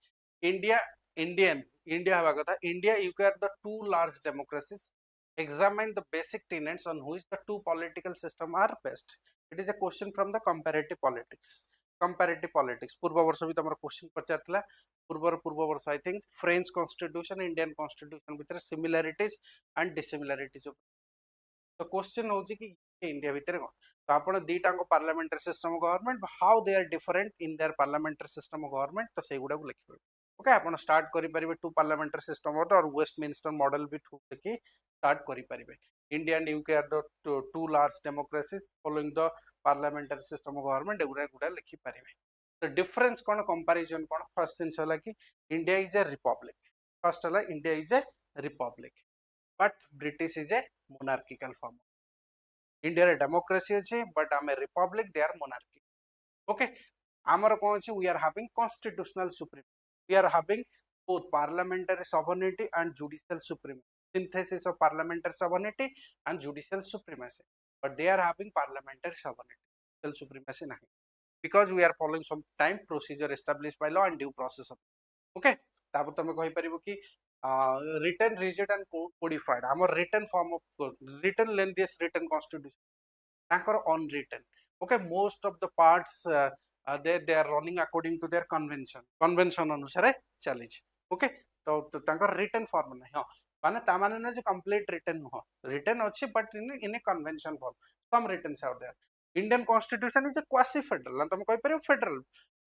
इंडिया हवा कथा India UK are the two large democracies examine the basic tenets on which the two political system are based. It is a question from the comparative politics पूर्व वर्ष भी तमरा क्वेश्चन पचारतला पूर्व वर्ष I think French constitution Indian constitution भीतर similarities and dissimilarities तो question होची कि इंडिया भीतर को तो आपण दीटा को parliamentary system of government how they are different in their parliamentary system of government तो सेगुडा को लिखिबे ओके आपण स्टार्ट करि परिबे टू पार्लियामेंटरी सिस्टम और वेस्टमिनिस्टर मॉडल भी ठू देखि स्टार्ट करि परिबे India and UK are the two large democracies following the parliamentary system of government एगुरा गुडा लिखि परिबे तो डिफरेंस कोन कंपैरिजन कोन फर्स्ट थिंग होला कि India is a republic first होला India is a republic but British is a monarchical form India रे डेमोक्रेसी अछि बट आम a republic they are monarchy okay आमर कौन अछि we are having constitutional supreme we are having both parliamentary sovereignty and judicial supremacy synthesis of parliamentary sovereignty and judicial supremacy but they are having parliamentary sovereignty judicial supremacy nahi because we are following some time procedure established by law and due process of okay तापर तमे कहि परिबो कि written rigid and codified our written form of written lengthiest written constitution tankor unwritten okay most of the parts they are running according to their convention अनुसार चली okay तो तांकर written form नहीं हाँ माने ता माने ना जे complete written नुह written अच्छी but in a convention form some written out there Indian constitution is a quasi federal तुम कहि परियो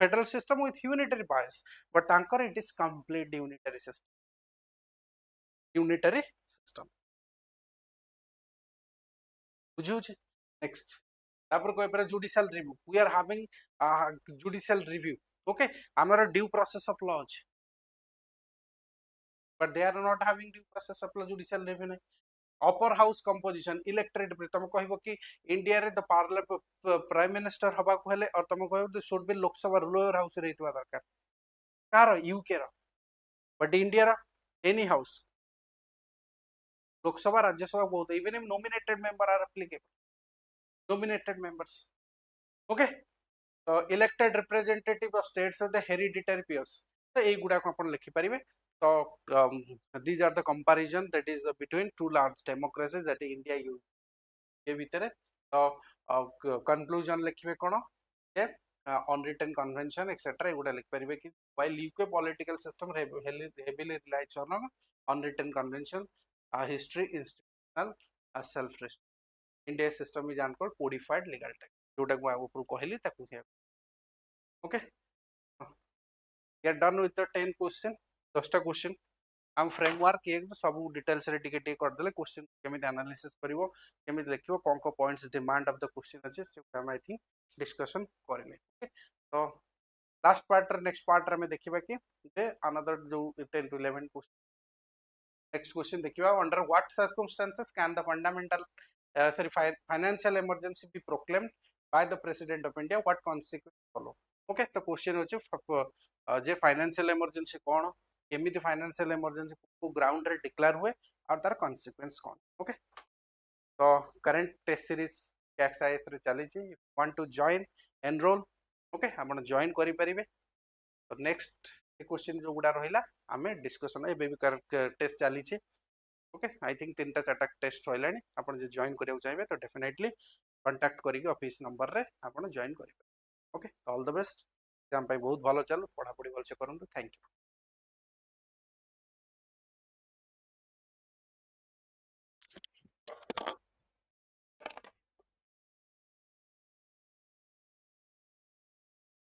federal system with unitary bias but तांकर it is complete unitary system बुझियो छै next तापर कोइ पर judicial review we are having judicial review okay हमर ड्यू प्रोसेस ऑफ लॉ अछि but they are not having due process of law judicial review नै upper house composition elected तुम कहबो कि इंडिया रे द पार्लियामेंट प्राइम मिनिस्टर हबा को हेले और तुम कहबो should be Lok Sabha lower house रे हितवा दरकार कार यूके रो बट इंडिया रो any house Lok Sabha Rajya Sabha both even if nominated member are applicable nominated members okay elected representative of states of the hereditary peers तो ए गुडा को अपन लिखि परिबे तो these are the comparison that is the between two large democracies that is India के भितरे तो conclusion लिखिबे कोन जे unwritten convention etc ए गुडा लिखि परिबे कि while UK political system heavily relies on unwritten convention history institutional self restraint India system is called codified legal text जोटा को आगो ऊपर कहली ताकू हे okay we are done with the 10 question 10टा क्वेश्चन हम फ्रेमवर्क एक सब डिटेल्स रे टिके टिके कर देले क्वेश्चन केमिति एनालिसिस करिवो केमिति लिखिवो कोन को points demand of the question अछि से हम आई थिंक डिस्कशन करले ओके तो लास्ट पार्ट रे नेक्स्ट पार्ट रे में देखिबा कि जे अनदर जो 10 to 11 क्वेश्चन नेक्स्ट क्वेश्चन देखिबा under what circumstances can the fundamental financial emergency be proclaimed by the president of India what consequence follow okay तो क्वेश्चन होचे जे फाइनेंशियल इमरजेंसी कोन केमिति फाइनेंशियल इमरजेंसी को ग्राउंड रे डिक्लेयर हुए और तार consequence कोन ओके तो करंट टेस्ट सीरीज कैक्स आईएस रे चली छी want to join enrol okay आपण जॉइन करि परिबे तो नेक्स्ट क्वेश्चन जो गुडा रहिला हमें डिस्कशन ए बेबी टेस्ट चली छी ओके आई थिंक 3टा 4टा टेस्ट होइलानी आपण जे जॉइन करियो चाहिबे तो डेफिनेटली कांटेक्ट करिके ऑफिस नंबर रे आपण जॉइन करिबे okay all the best exam पाई बहुत भलो चलो पढ़ा पढ़ी भल से करंतु थैंक यू